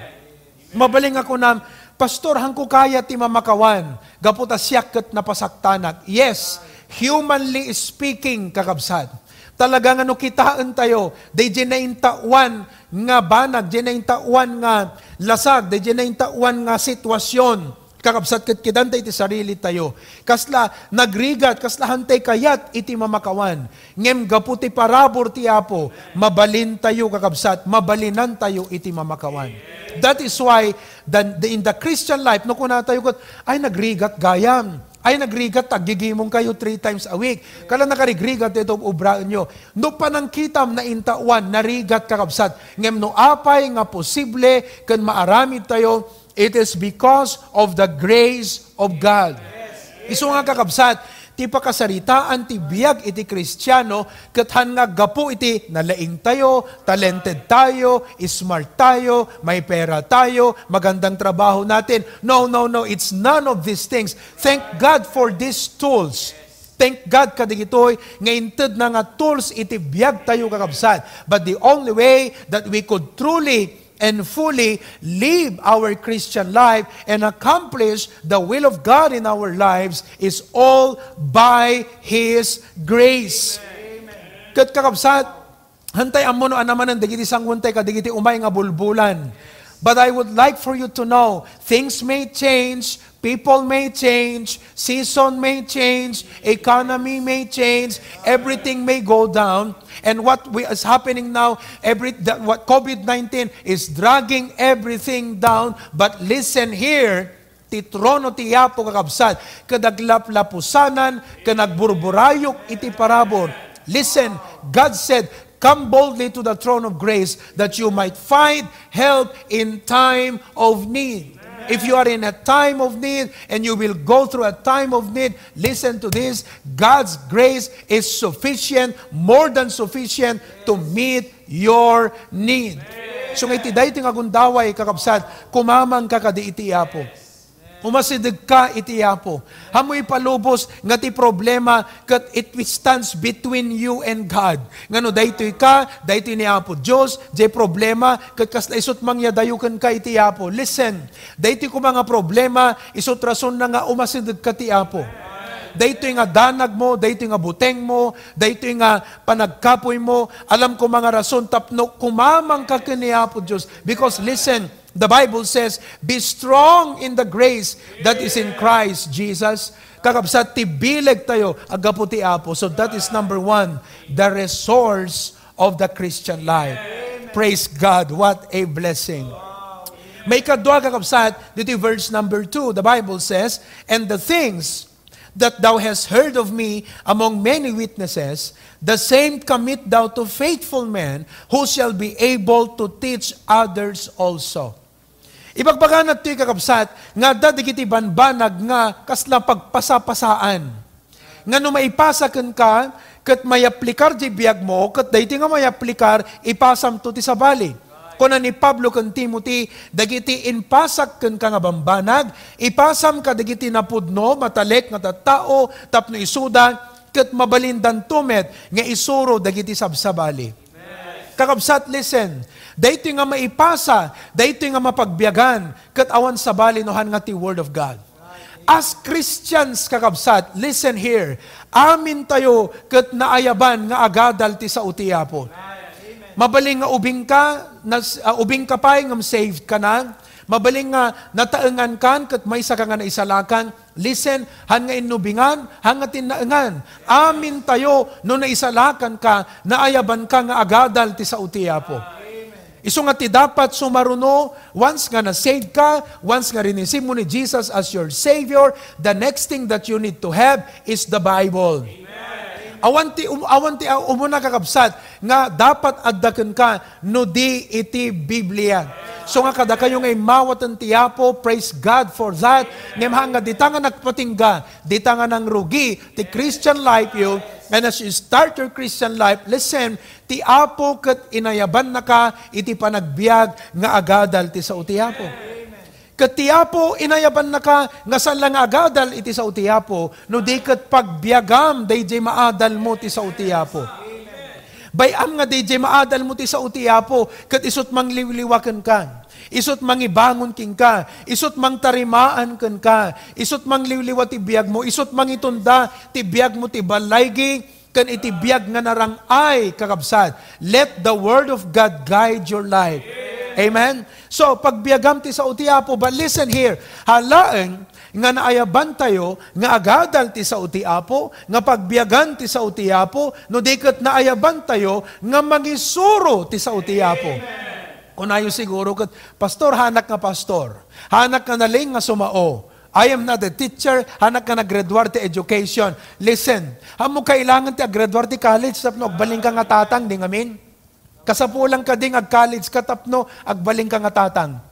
Mabaling ako na, Pastor, hangko kaya ti mamakawan, gapu ta siyak kat napasaktanak. Yes, humanly speaking, kakabsat. Talaga nga no kitaan tayo, day dinaintawan nga banag, dinaintawan nga lasag, day dinaintawan nga sitwasyon, kakabsat ket kidantay iti sarili tayo. Kasla nagrigat, kasla hantay kayat iti mamakawan. Ngem gapu ti parabor ti Apo, mabalin tayo kakabsat, mabalinan tayo iti mamakawan. That is why in the Christian life, no kuna tayo kat, ay nagrigat gayam, ay nagrigat taggigimong kayo 3 times a week. Kala nakarigrigat ito ubraan nyo. No panangkitam na intawan, narigat kakabsat. Ngem no apay nga posible, kan maaramid tayo, it is because of the grace of God. Isu nga kakabsat, ti pakasaritaan ti biag iti Kristiyano, kathan nga gapu iti nalaing tayo, talented tayo, smart tayo, may pera tayo, magandang trabaho natin. No, it's none of these things. Thank God for these tools. Thank God kadigitoy nga inted na nga tools iti biag tayo kakabsat. But the only way that we could truly and fully live our Christian life and accomplish the will of God in our lives is all by His grace. Kat kakabsat, hantay amono anaman ang digiti sangwantay kadigiti umay nga bulbulan. But I would like for you to know, things may change, people may change, season may change, economy may change, everything may go down. And what is happening now, what COVID-19 is dragging everything down. But listen here, ti trono ti Apo kakabsat, kadaglaplapusanan, kanagburburayok iti parabor. Listen, God said, come boldly to the throne of grace that you might find help in time of need. If you are in a time of need and you will go through a time of need, listen to this, God's grace is sufficient, more than sufficient to meet your need. So nga iti dahi nga gundaway kakabsat, kumamang ka kadi iti Apo. Umasidig ka iti Apo. Hamoy palubos nga ti problema kat it stands between you and God. Ngano daytoy ka, daytoy ni Apo Dios, jay problema kat kasla isot mangyadayuken ka iti Apo. Listen, daytoy ko mga problema isot rason na nga umasidig ka ti Apo. Daytoy nga danag mo, daytoy nga buteng mo, daytoy nga panagkapoy mo, alam ko mga rason tapno kumamang ka kini Apo Dios. Because listen, the Bible says, be strong in the grace that is in Christ Jesus. Kakabsat, tibileg tayo, agapo ti Apo. So that is number one, the resource of the Christian life. Praise God, what a blessing. May kadwa kakabsat, dito verse number 2, the Bible says, and the things that thou hast heard of me among many witnesses, the same commit thou to faithful men, who shall be able to teach others also. Ibagbaga na ito'y kakabsat, nga dadigiti banbanag nga kasla pagpasapasaan. Nga no maipasa ka, kat may aplikar di biyag mo, kat dayti nga may aplikar, ipasam to ti sabali. Kuna ni Pablo kan Timothy, dagiti inpasak kan ka nga bambanag, ipasam ka dagiti napudno, matalek nga tattao, tapno isuda, kat mabalindan tumet, nga isuro dagiti sabsabali. Kakabsat, listen, dayto nga maipasa, dayto nga mapagbiyagan, kat awan sabali nohan nga ti Word of God. As Christians, kakabsat, listen here, amin tayo kat naayaban nga agadal ti sa utiapo. Mabaling nga ubing ka pa, ngam saved ka na. Mabaling nga nataengan kan, kat may sa ka nga naisalakan. Listen, han nga inubingan, han nga tinaengan. Amin tayo, no naisalakan ka, naayaban ka nga agadal ti sa utiapo. Iso nga ti dapat sumaruno, once nga na-save ka, once nga rinisip mo ni Jesus as your Savior, the next thing that you need to have is the Bible. Awanti umuna kakabsat, nga dapat addaken ka, no di iti Biblia. So nga kada kayo ngay mawatan ti Apo, praise God for that. Ngayon nga dita nga nagpatingga, dita nga nang rugi, ti Christian life yun, and as you start your Christian life, listen, ti Apo kat inayaban na ka, iti panagbiag nga agadal ti sa uti Apo. Kat ti Apo inayaban na ka, nga saan lang agadal iti sa uti Apo, no di kat pagbiagam, dayjay maadal mo ti sa uti Apo. Bayam nga dayjay maadal mo ti sa uti Apo, kat isot mangliwliwakan ka. Isot mangibangon king ka, isot mangtarimaan ken ka, isot mangliwliwa ti biag mo, isot mangitunda ti biag mo ti balaygi, ken iti biag nga narangay kakabsat. Let the word of God guide your life. Amen? So, pagbiagam ti sa uti Apo, but listen here, halaeng nga naayaban tayo, nga agadal ti sa uti Apo, nga pagbiagan ti sa uti Apo, no diket naayaban tayo, nga magisuro ti sa uti Apo. Kunayo siguro kat, pastor, hanak nga pastor, hanak nga naling nga sumao, I am not a teacher, hanak nga nag-graduate education. Listen, hamo kailangan ti graduate ti college, tapno, agbaling ka nga tatang, di ngamin. Kasapulan ka ding ag-college ka, tapno, agbaling ka nga tatang.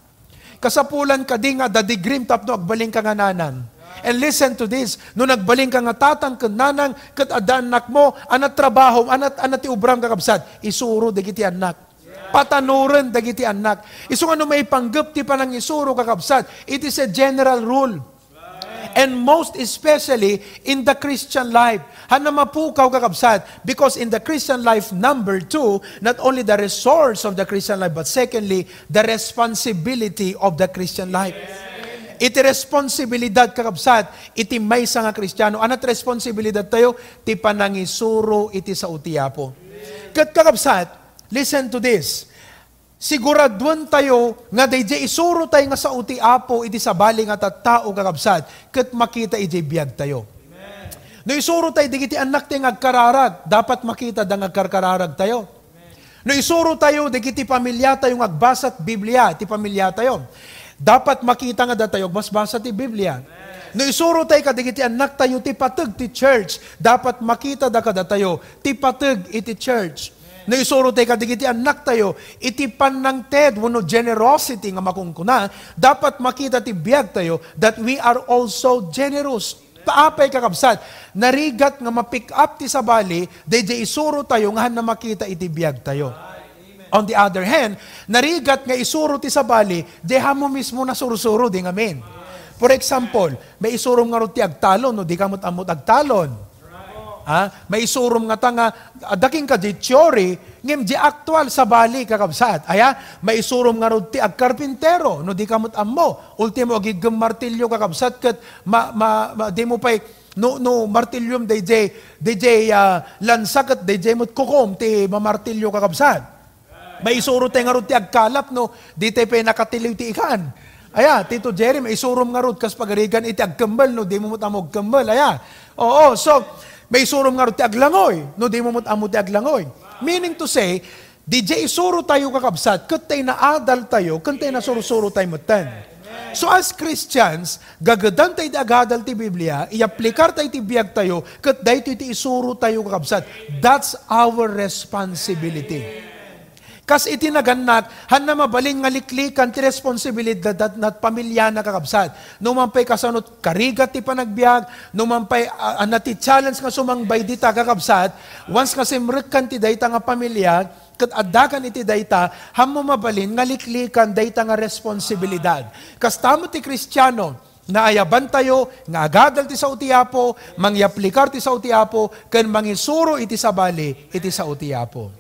Kasapulan ka ding the degree, tapno, agbaling ka nga nanan. And listen to this, no nagbaling ka nga tatang, kat nanang, kat adanak mo, anat trabaho, anat ti ubrang kakabsat, isuro dagiti anak. Patanuran dagiti anak. Iso nga no may panggap ti panang isuro kakabsat, it is a general rule. And most especially in the Christian life. Hana mapukaw kakabsat, because in the Christian life, number 2, not only the resource of the Christian life, but secondly, the responsibility of the Christian life. Iti responsibilidad kakabsat, iti may sa nga Kristiyano. Anat responsibilidad tayo? Ti panangisuro iti sa utiapo. Kat kakabsat, listen to this. Siguraduan tayo nga dayjay isuro tayo nga sa uti Apo iti sabali nga tattao kakabsat ket makita iti biag tayo. Amen. No isuro tayo digiti anak tayo agkararag, dapat makita dang agkarkararag tayo. Amen. No isuro tayo digiti pamilya tayo agbasat Biblia, ti pamilya tayo. Dapat makita nga tayo basbasa ti Biblia. Amen. No isuro tayo kadigiti anak tayo ti pateg ti church, dapat makita da kada tayo ti pateg iti church. No isuro tayo kadigiti anak tayo, iti panang ted, wano generosity nga makungkuna, dapat makita ti biag tayo that we are also generous. Paapay kakabsat, narigat nga ma-pick up ti sabali, dayjay isuro tayo nga na makita iti biag tayo. On the other hand, narigat nga isuro ti sabali, di mo mismo na surusuro, di nga men. For example, may isurom nga ro ti agtalon, no, di kamot amot agtalon. May isurom nga ta nga, daking ka di teory, ngem di actual sabali kakabsat. May isurom nga ro ti agkarpintero, no, di kamot ammo. Ultimo, agigam martilyo kakabsat, kat di mo pa'y, no martilyum, DJ lansak at DJ mo't kukom, ti mamartilyo kakabsat. May isuro tayo nga ro ti agkalap, no, di tayo pa'y nakatiliw ti ikan. Tito Jerry, may isurom nga ro, kas pagarigan iti agkambal, no, di mo mutamog kambal, Oo, so, may isurom nga ro ti aglangoy, no, di mo mutamog ti aglangoy. Meaning to say, DJ isuro tayo kakabsat, kat tayo na adal tayo, kat tayo na surusuro tayo mutan. So as Christians, gagadan tayo ti agadal ti Biblia, i-aplikar tayo ti biyag tayo, kat dahi ti isuro tayo kakabsat. That's our responsibility. Kas iti naganak, han na mabalin nga liklikan ti responsibilidad at pamilya na kakabsat. Numampay kasanot karigat ti panagbiag, numampay nati challenge nga sumangbay dita kakabsat, once kasi mrekan ti dayta nga pamilya, kat adakan iti dayta, han mo mabalin nga liklikan dayta nga responsibilidad. Kas tamo ti Kristiyano, na ayaban tayo, nga agadal ti sa utiapo, mangyaplikar ti sa utiapo, ken mangisuro iti sabali, iti sa utiapo.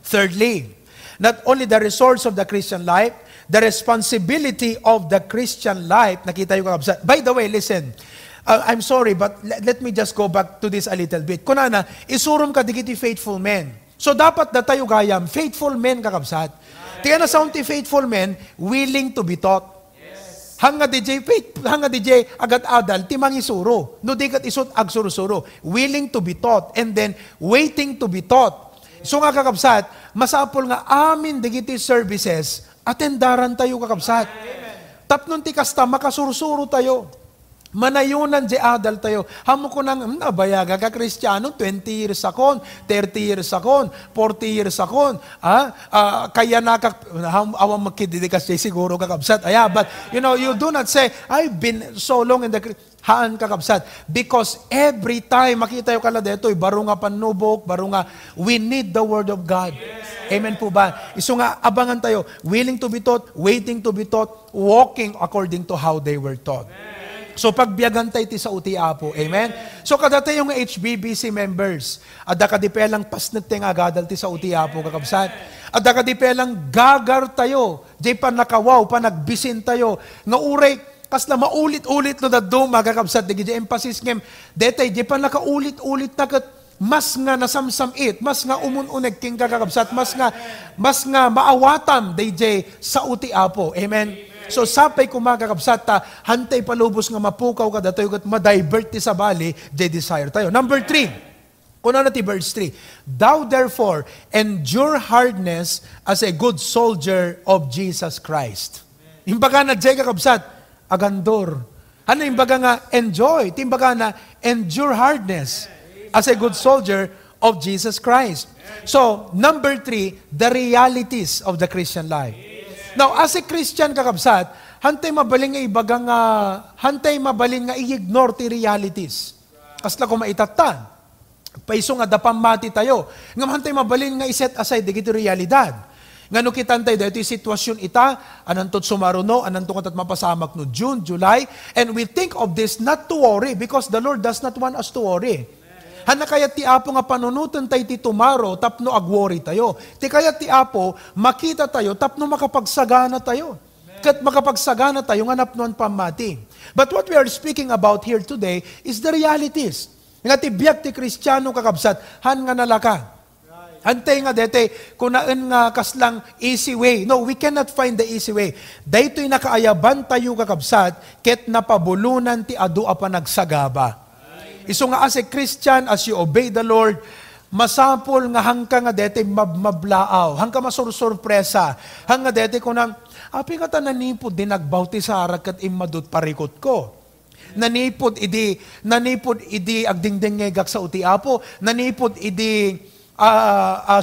Thirdly, not only the resource of the Christian life, the responsibility of the Christian life. Nakita yung kakabsat. By the way, listen. I'm sorry, but let me just go back to this a little bit. Kunana, isurum ka digiti faithful men. So dapat na tayo gayam, faithful men kakabsat. Tiyan na sound ti faithful men, willing to be taught. Hanga DJ agat adal, timang isuro. No di kat isot agsurusuro. Willing to be taught. And then, waiting to be taught. So nga kakabsat, masapol nga amin digiti services, atendaran tayo kakabsat. Tapnon ti kasta, makasursuro tayo. Manayunan di adal tayo. Hamo ko nang, nabayaga ka Kristiyano, 20 years akon, 30 years akon, 40 years akon. Kaya awang magkididikas siguro kakabsat. But, you do not say, I've been so long in the haan kakabsat. Because every time makita yung kaladetoy, baro nga panubok, baro nga, we need the Word of God. Amen po ba? Iso nga, abangan tayo, willing to be taught, waiting to be taught, walking according to how they were taught. So pagbiyagan tayo ti sa utiapo. Amen? So kadata yung HBBC members, adda kadipelang pasnet tayo nga agadal ti sa utiapo kakabsat. Adda kadipelang gagar tayo, di pa nakawaw, pa nagbisin tayo, nga uray, kasla maulit-ulit no da duma kakabsat, di emphasis ngem, detay, di pa nakaulit-ulit na kat, mas nga nasamsamit, mas nga umununeg king kakabsat, mas nga maawatam, DJ, sa utiapo. Amen? So sapay kumakakabsat ta, hantay palubos nga mapukaw ka datoy kat ma-divert ti sa bali, they desire tayo. Number 3, kuna na ti verse 3, thou therefore endure hardness as a good soldier of Jesus Christ. Imbaga na jay kakabsat, agandor. Ano imbaga nga enjoy, timbaga na endure hardness as a good soldier of Jesus Christ. So, number 3, the realities of the Christian life. Now, as a Christian kakabsat, hantay mabaling nga ibagang, hantay mabaling nga i-ignore ti realities. Kasla ko maitatan. Paiso nga dapamati tayo. Nga hantay mabaling nga iset aside di kiti realidad. Nga no kitantay dahil iti sitwasyon ita, anantot sumaruno, anantot katat mapasamak no June, July, and we think of this not to worry because the Lord does not want us to worry. Hana kaya ti Apo nga panunutan tayo ti tomorrow, tapno agworry tayo. Ti kaya ti Apo, makita tayo, tapno makapagsagana tayo. Kat makapagsagana tayo, nga napnuan pamati. But what we are speaking about here today is the realities. Nga ti biyak ti Kristiyano kakabsat, han nga nalaka. Antay nga dete, kunaan nga kaslang easy way. No, we cannot find the easy way. Daytoy nakaayaban tayo kakabsat, ket napabulunan ti adu a panagsagaba. Iso nga as a Christian, as you obey the Lord, masapol nga hangka nga dete mablaaw, hangka masursurpresa, hangga dete ko nang, api nga ta nanipod din nagbauti sa arak kat imadot parikot ko. Nanipod idi agdingdingegak sa utiapo, nanipod idi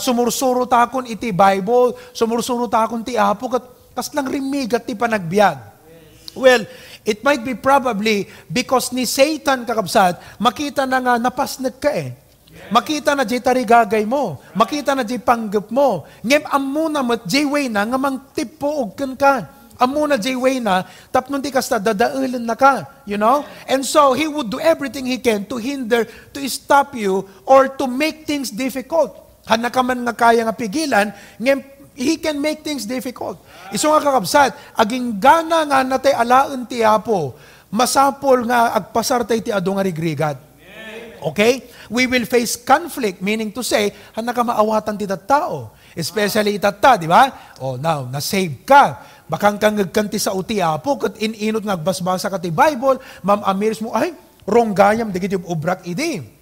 sumursuro takon iti Bible, sumursuro takon ti apo, kat kaslang rimigat ti panagbiag. Well, it might be probably because ni Satan kakabsat, makita na nga napasnag ka Makita na jay tarigagay mo. Makita na jay panggap mo. Ngem amuna mat jay way na nga mang tipuog kan. Amuna jay way na tapnon ti kasta dadaulan na ka. You know? And so, he would do everything he can to hinder, to stop you, or to make things difficult. Hana ka man nga kaya nga pigilan, ngem he can make things difficult. Iso nga kakabsat, aging gana nga natay alaan ti Apo, masapol nga agpasartay ti adu nga rigrigat. Okay? We will face conflict, meaning to say, hana ka maawatan ti tao. Especially itata, di ba? Oh, now, na-save ka. Bakang kang nagkanti sa uti Apo, kat inot nga agbasbasa ka ti Bible, ma'am amiris mo, ay, ronggayam, di kitib ubrak idi.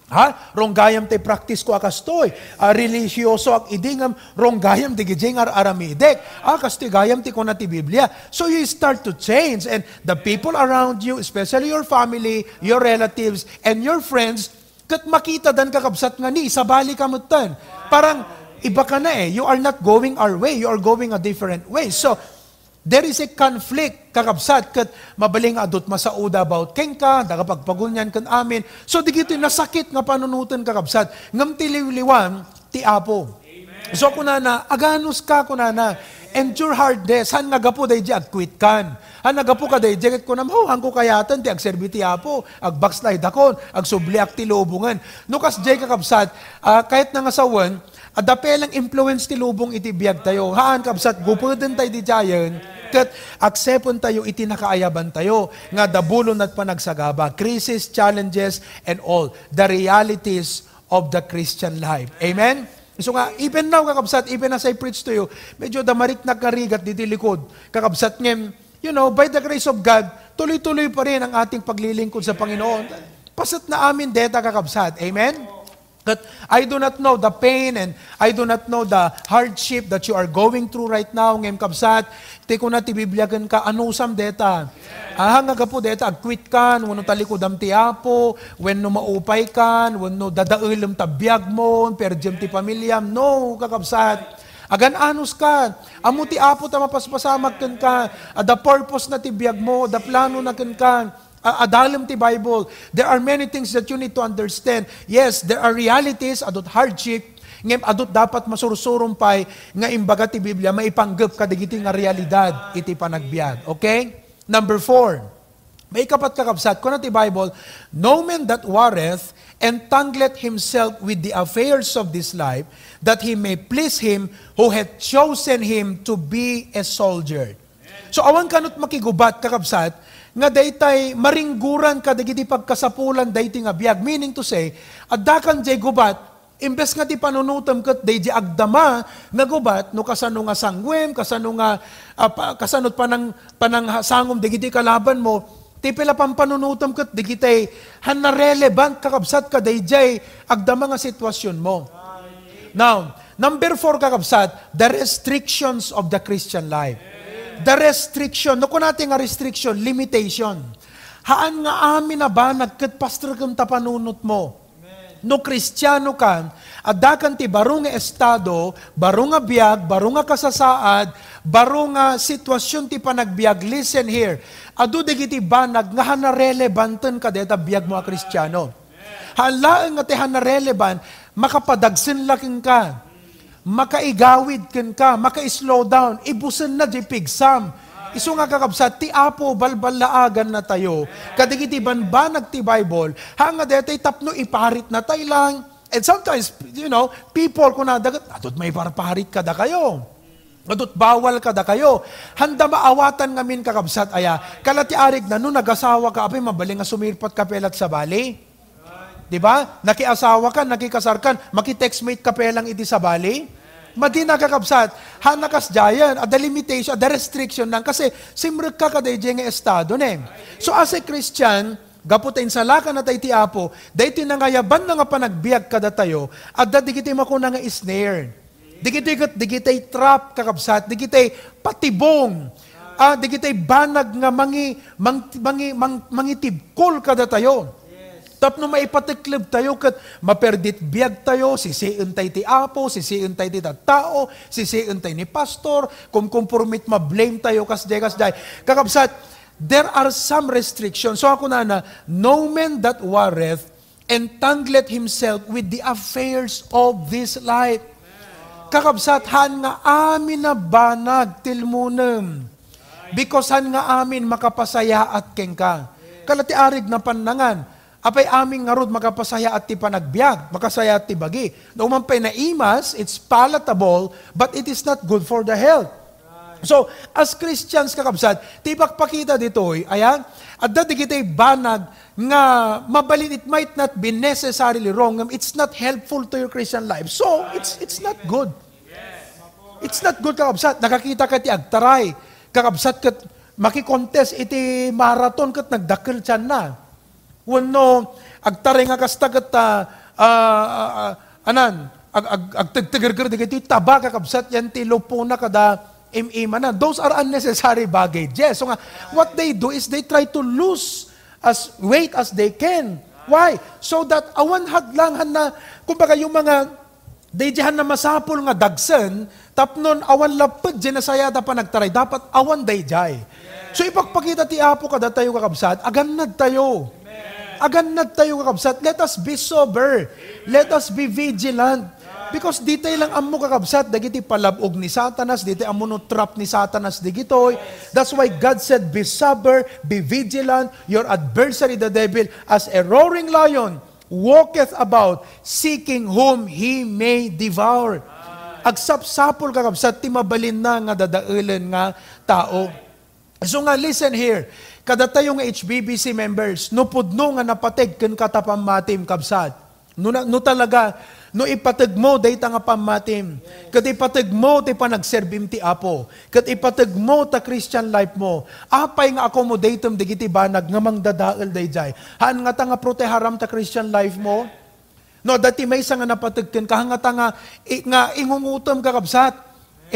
Ha? Ronggayam te practice ko akastoy. Religyoso ak idingam ronggayam di gijing aramidek. Kasti gayam ti kuna ti Biblia. So you start to change, and the people around you, especially your family, your relatives, and your friends, kat makita dan kakabsat nga ni, sabali kamutan. Parang iba ka na eh. You are not going our way. You are going a different way. So, there is a conflict, kakabsat, kat mabaling adot masauda about kengka, nakapagpagunyan kan amin. So, di gito nasakit nga panunutan, kakabsat, ngam tiliwliwan, ti Apo. So, kunana, aganos ka, kunana, endure hardness, han nagapo day di agquit kan. Han nagapo ka day di, kunam, hangko kayatan, ti agserbi ti Apo, agbackslide akon, agsubliak ti lubungan. Nukas di kakabsat, kahit nangasawan, adapelang influence ti lubong iti biyag tayo. Haan kabsat, gupudan tayo di jayan, kat aksepon tayo iti nakaayaban tayo, nga dabulon at panagsagaba, crisis, challenges, and all, the realities of the Christian life. Amen? So nga, even now, kakabsat, even as I preach to you, medyo damarik na karigat diti likod. Kakabsat ngem, you know, by the grace of God, tuloy-tuloy pa rin ang ating paglilingkod sa Panginoon. Pasat na amin deta, kakabsat. Amen? That I do not know the pain and I do not know the hardship that you are going through right now. Ngem kabsat, ti ko na ti Bibliagan ka, anusam deta. Hanga ka po deta, agquit kan, wano talikudam ti Apo, when no maupay kan, wano dadaulam tabiyag mo, perjem ti pamilyam. No, kakabsat. Agan anus ka. Amo ti Apo ta mapaspasamag kan ka. The purpose na ti biyag mo, the plano na kan ka. Adalam ti Bible. There are many things that you need to understand. Yes, there are realities, adot hardship, ngem adot dapat masursurumpay, nga imbaga ti Biblia, maipanggap kadigiti nga realidad, iti panagbiag. Okay? Number 4, may kapat kakabsat, kuna ti Bible, no man that warreth, entangleth himself with the affairs of this life, that he may please him who hath chosen him to be a soldier. So awan kanot makigubat kakabsat, nga daytay maringguran ka dagiti pagkasapulan dayti nga biag. Meaning to say, addakan jay gubat, imbes nga ti panunutam kat day di agdama nga gubat, no kasano nga sangwem, kasano nga kasanot panang sangom dagiti kalaban mo, ti pila pang panunutam kat dagiti han na relevant kakabsat ka day jay agdama nga sitwasyon mo. Now, number 4 kakabsat, the restrictions of the Christian life. The restriction, no ko natin nga restriction, limitation. Haan nga amin na ba nagkat pastor kang tapanunot mo? No Kristiyano kan, adakan ti barong nga estado, barong nga biag, barong nga kasasaad, barong nga sitwasyon ti panagbiag. Listen here, adu digiti banag nga hana relevanten ka deta biag mo a Kristiyano. Halaan nga ti hana relevant, makapadagsin laking ka. Makaigawid ka, maka-slow down, ibusan na di pigsam. Iso nga kakabsat, ti Apo, balbalaagan na tayo. Kadigiti banbanag ti Bible, hanga detay tapno iparit na tayo lang. And sometimes, you know, people ko na dagat, atot may parparit ka da kayo. Atot bawal ka da kayo. Handa maawatan ngamin kakabsat, aya, kalati arig na no, nag-asawa ka, apay mabaling nga sumirpat ka pelat sa bali. Diba? Nakiasawa ka, nakikasar ka, makitextmate ka pelang iti sa bali. Madi nakakabsat, hanakas jayan, the limitation, the restriction lang, kasi simrek ka kaday nga estado ne. So as a Christian, gaputain sa laka na tayo ti Apo, dahi tinangayaban na nga panagbiag kada tayo, at da digitay makuna nga snare. Digitay trap kakabsat, digitay patibong, digitay banag nga mangitibkol kada tayo. Tapno maipatiklib tayo kat maperdit biag tayo, sisiin tayo ti Apo, sisiin tayo ti tao, sisiin tayo ni pastor, kung kompromit ma-blame tayo kasday. Kakabsat, there are some restrictions. So ako na, no man that warreth, entangled himself with the affairs of this life. Kakabsat, han nga amin na banag tilmunem. Because han nga amin makapasaya at kengka. Kalati arig na panangan. Apay aming ngarod makapasaya at ti panagbiag, makasaya at ti bagi. No man pay na imas, it's palatable, but it is not good for the health. So, as Christians, kakabsat, tibak pakita dito'y, ayan, at dati kita'y banag nga mabalin, it might not be necessarily wrong, it's not helpful to your Christian life. So, it's not good. It's not good, kakabsat. Nakakita ka ti agtaray, kakabsat kat makikontest iti marathon kat nagdakil tiyan na. Wano, agtaray nga kasta kat agtagtagar-gar di kiti taba kakabsat yan ti lupo na kada na. Those are unnecessary baggages. So nga, what they do is they try to lose as weight as they can. Why? So that awan hadlangan na, kumbaga yung mga daydihan na masapol nga dagsen, tapnon awan lapad dyan na saya da pa nagtaray, dapat awan dayjay. So ipagpakita ti Apo kada tayo kakabsat, aganad tayo. Aganad tayo kakabsat. Let us be sober. Let us be vigilant. Because ditay lang amo kakabsat, dagiti palabog ni Satanas, ditay amo no trap ni Satanas digitoy. That's why God said, be sober, be vigilant, your adversary the devil, as a roaring lion, walketh about, seeking whom he may devour. Agsapsapol kakabsat, timabalin na nga dadailan nga tao. So nga, listen here, kada tayo nga HBBC members, nupudno nga napateg ken katapam matim kabsat. No talaga, no ipatag mo, day nga pamatim. Kat ipatag mo, ti panagserbim ti Apo. Kat ipatag mo, ta Christian life mo. Apay nga accommodatum, digiti banag, nga mang dadaal day jay. Haan nga ta nga proteharam ta Christian life mo. No, dati may isa nga napatagkan, kahangata nga ingungutom kakabsat.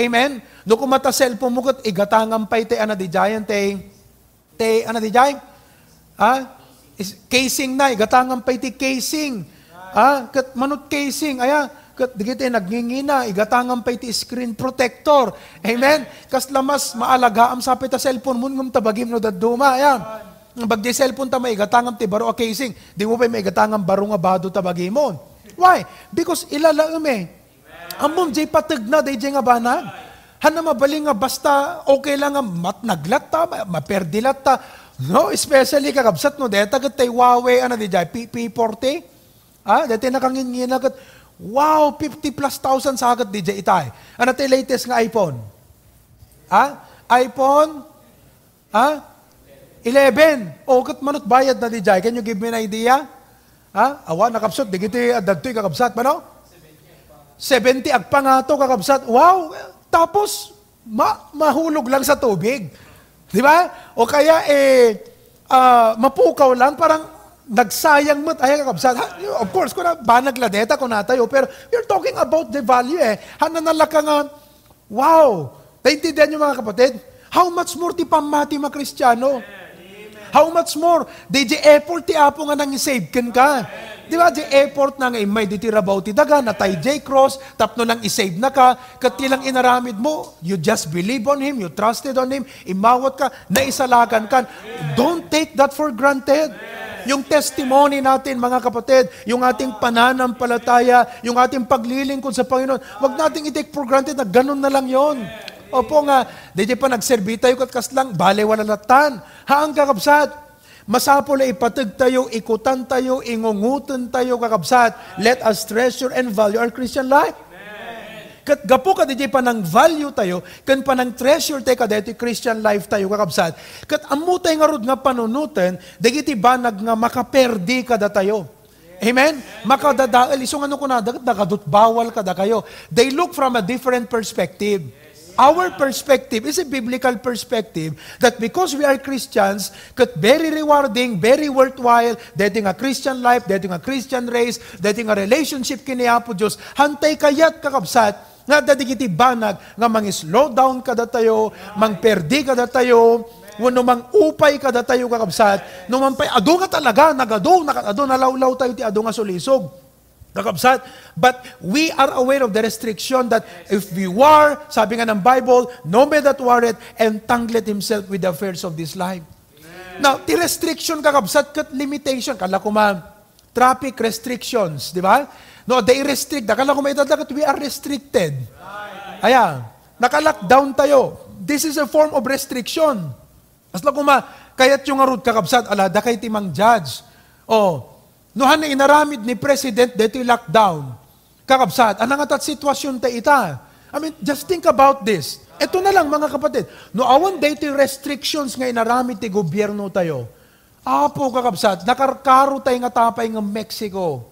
Amen? No, kumata cellphone mo, kat igatangang pay te, ana di jayan, ana di jay? Casing na, igatangang pay ti casing. Kat manut casing, kat digiti nagngingina, igatangan pa iti screen protector. Amen? Kas lamas maalaga am sapit ta cellphone mo ngum tabagim no daduma, ayan. Bagdi cellphone ta may igatangan ti baro a casing, di mo pa may igatangan baro nga bado tabagim mo. Why? Because ilalaem Amon jay pateg na day nga banag. Hana mabaling nga basta okay lang nga matnaglat ta, maperdilat ta. No, especially kakabsat no deta ket tay Huawei ana di jay P40. Dati nakangingin agad, wow, 50 plus thousand sa agad DJ itay. Ano tayo latest nga iPhone? iPhone? 11. O, kat manot bayad na DJ. Can you give me an idea? Awa, nakapsot. Di kiti, dagtoy kakabsat pa, no? 70 agpa nga to kakabsat. Wow! Tapos, mahulog lang sa tubig. Di ba? O kaya, mapukaw lang, parang, nagsayang mo tayo kakabsat. Of course, kung na banag ladeta, kung na tayo, pero we're talking about the value Hananala ka nga, wow! Naintindihan nyo mga kapatid? How much more ti pamati mga Kristiyano? How much more? Di effort ti Apo nga nang isave ka. Di ba, di effort na nga may ditirabaw ti daga, na tayo cross, tapno nang isave na ka, katilang inaramid mo, you just believe on Him, you trusted on Him, imawat ka, naisalagan ka. Don't take that for granted. Yung testimony natin, mga kapatid, yung ating pananampalataya, yung ating paglilingkod sa Panginoon, wag nating i-take for granted na ganun na lang yon. Opo nga, di pa nagserbi tayo katkas lang, bale wala latan. Haang kakabsat, masapol ay ipatag tayo, ikutan tayo, ingungutan tayo kakabsat. Let us treasure and value our Christian life. Kat gapo ka di pa ng value tayo, kan pa ng treasure tayo kadeti Christian life tayo kakabsat. Kat amu tayo nga rod nga panunutan, dagiti banag nga makaperdi kada tayo. Amen? Makadadaal, isong ano ko na, nakadut bawal kada kayo. They look from a different perspective. Our perspective is a biblical perspective that because we are Christians, kat very rewarding, very worthwhile, dating a Christian life, dating a Christian race, dating a relationship kini Apo Diyos, hantay kayat kakabsat, nga dadigiti banag, nga slow down kada tayo, perdi kada tayo, wano upay kada tayo kakabsat, pay, ado nga talaga, nagado, nalawlaw tayo ti ado nga sulisog. Kakabsat, but we are aware of the restriction that if we war, sabi nga ng Bible, no man that warreth entangled himself with the affairs of this life. Now, ti restriction kakabsat kat limitation, kala ko traffic restrictions, di ba? No, they restrict. Nakala ko may tatagat, we are restricted. Ayan, naka-lockdown tayo. This is a form of restriction. As lang kayat yung arut kakabsat, ala, da kay timang judge. Nuhan na inaramid ni President, dito yung lockdown. Kakabsat, anang atat sitwasyon ta ita. I mean, just think about this. Ito na lang mga kapatid. No awan dito yung restrictions nga inaramid ti gobyerno tayo. Apo kakabsat, nakarkaro tayo nga tapay ng Mexico.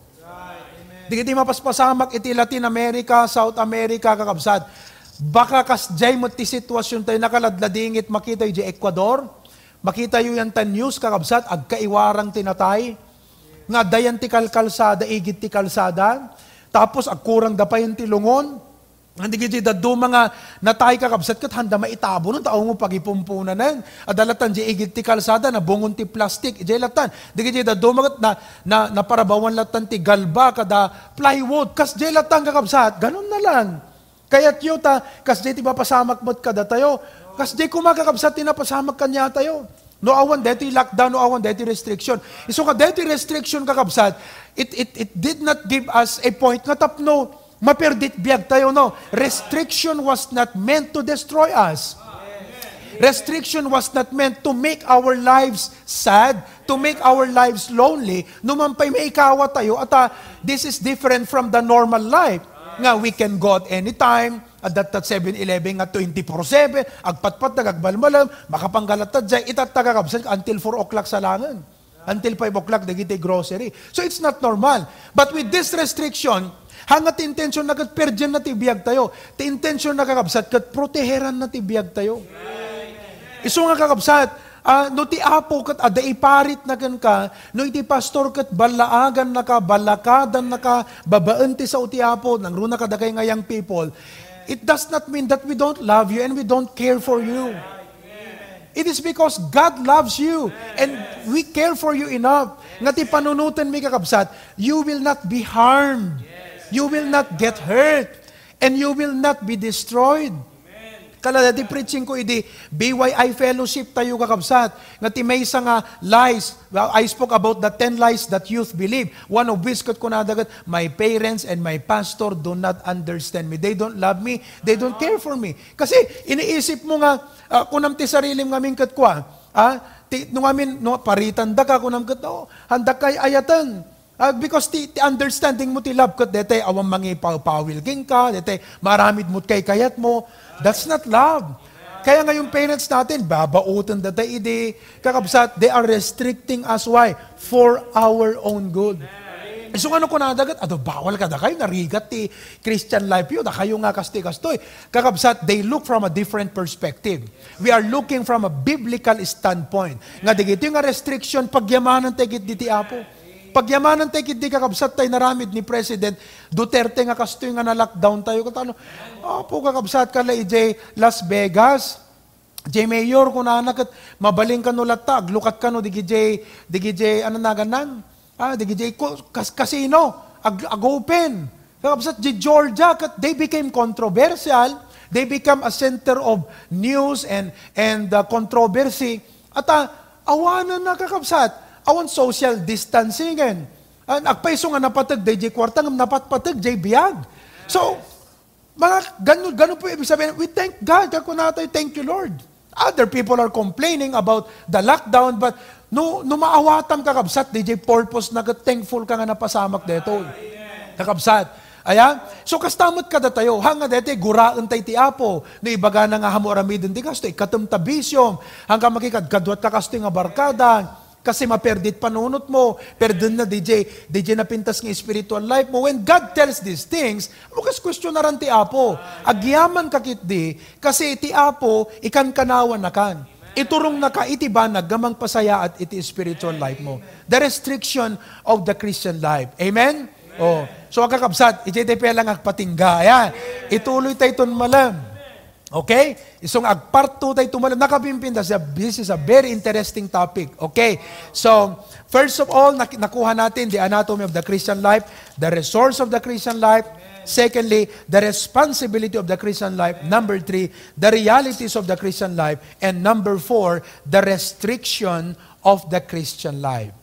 Di kiti mapaspasamak iti Latin America, South America, kakabsat. Baka kasjay mo ti sitwasyon tayo nakaladladingit, makita yung di Ecuador, makita yung yan ta news, kakabsat, agkaiwarang tinatay, nga dayan ti kalkalsada, igit ti kalsada, tapos agkurang dapayan ti lungon, hindi kiti dadu mga natay kakabsat kat handa maitabo nun, tao mo pagipumpunan na yan. Adalatan di igit ti kalsada na bungon ti plastic, di latan. Di kiti dadu mga na parabawan latan ti galba kada plywood, kas di latan kakabsat, ganun na lang. Kaya't yun kas di ti papasamak mo't kada tayo, kas di kumakakabsat tinapasamak kanya tayo. No awan deti lockdown, no awan deti restriction. So ka deti restriction kakabsat, it did not give us a point nga tapno, maperdit biyag tayo, no? Restriction was not meant to destroy us. Restriction was not meant to make our lives sad, to make our lives lonely. Numampay may ikawa tayo, at this is different from the normal life. Nga, we can go at any time, at that 7-Eleven nga 24/7, agpatpat, agbalmalam, makapanggalatad dyan, itatagakabsan until 4 o'clock sa langan. Until 5 o'clock, dagiti grocery. So it's not normal. But with this restriction, hangat intensyon na kat perdyan na tibiyag tayo. Ti intensyon na kakabsat kat proteheran na tibiyag tayo. Iso nga kakabsat, no ti apo kat adaiparit na kan ka, no iti pastor kat balaagan na ka, balakadan na ka, babaan ti sa uti apo, nang runa ka dakay ngayang people, it does not mean that we don't love you and we don't care for you. It is because God loves you and we care for you enough. Nga ti panunutan mi kakabsat, you will not be harmed. You will not get hurt. And you will not be destroyed. Kala dati preaching ko, idi BYI fellowship tayo kakabsat. Nga ti may isa nga lies. Well, I spoke about the 10 lies that youth believe. One of which ko nadagat, my parents and my pastor do not understand me. They don't love me. They don't care for me. Kasi iniisip mo nga, kunam ti sarilim ngamin kat kwa, nung amin, paritan da ka, kunam kat, handa kay ayatan. Because ti understanding mo ti love kat, dete awang mangi pawilking ka, dete maramid mo kay kayat mo, that's not love. Kaya ngayong parents natin, babautan dete idi, kakabsat, they are restricting us. Why? For our own good. So ano ko nadagat? Bawal ka da kayo, narigat ti Christian life yun, da kayo nga kasti-kastoy. Kakabsat, they look from a different perspective. We are looking from a biblical standpoint. Nga digito yung restriction, pagyamanan tegit diti apo. Pagyamanan tayo kiti kakabsat tayo naramid ni President Duterte nga kastoy nga na-lockdown tayo. Katano, po kakabsat ka la Las Vegas, Mayor, kung naanak at mabaling ka no latag, lukat ka no, digijay, ano na ganan? Digijay casino, ag-open. Kakabsat, Georgia, they became controversial, they become a center of news and controversy. At awanan na kakabsat, awan social distancing. Agpaiso nga napatag, day kwartang napatpatag, day biyag. So, mga ganun po ibig sabihin, we thank God, thank you Lord. Other people are complaining about the lockdown, but no maawatam kakabsat, day purpose na thankful ka nga napasamak deto. Kakabsat. Ayan? So, kastamot kada tayo, hanga dete, guraan tayo ti apo, no ibaga na nga hamuramidin di kasto, ikatamtabisyom, hanggang makikadkadwat ka kasto nga barkada, kasi maperdit panunot mo, perdon na DJ napintas ng spiritual life mo. When God tells these things, mukas question na rin ti apo. Agyaman kakit di, kasi ti apo, ikan kanawan na kan. Iturong na ka, iti banag, gamang pasaya at iti spiritual life mo. The restriction of the Christian life. Amen? So kakabsat, iti lang agpatingga. Ayan, ituloy tayo ton malam. Okay? Isong part 2 tayo tumalam. Nakapimpinda siya. This is a very interesting topic. Okay? So, first of all, nakuha natin the anatomy of the Christian life, the resource of the Christian life. Secondly, the responsibility of the Christian life. Number 3, the realities of the Christian life. And number 4, the restriction of the Christian life.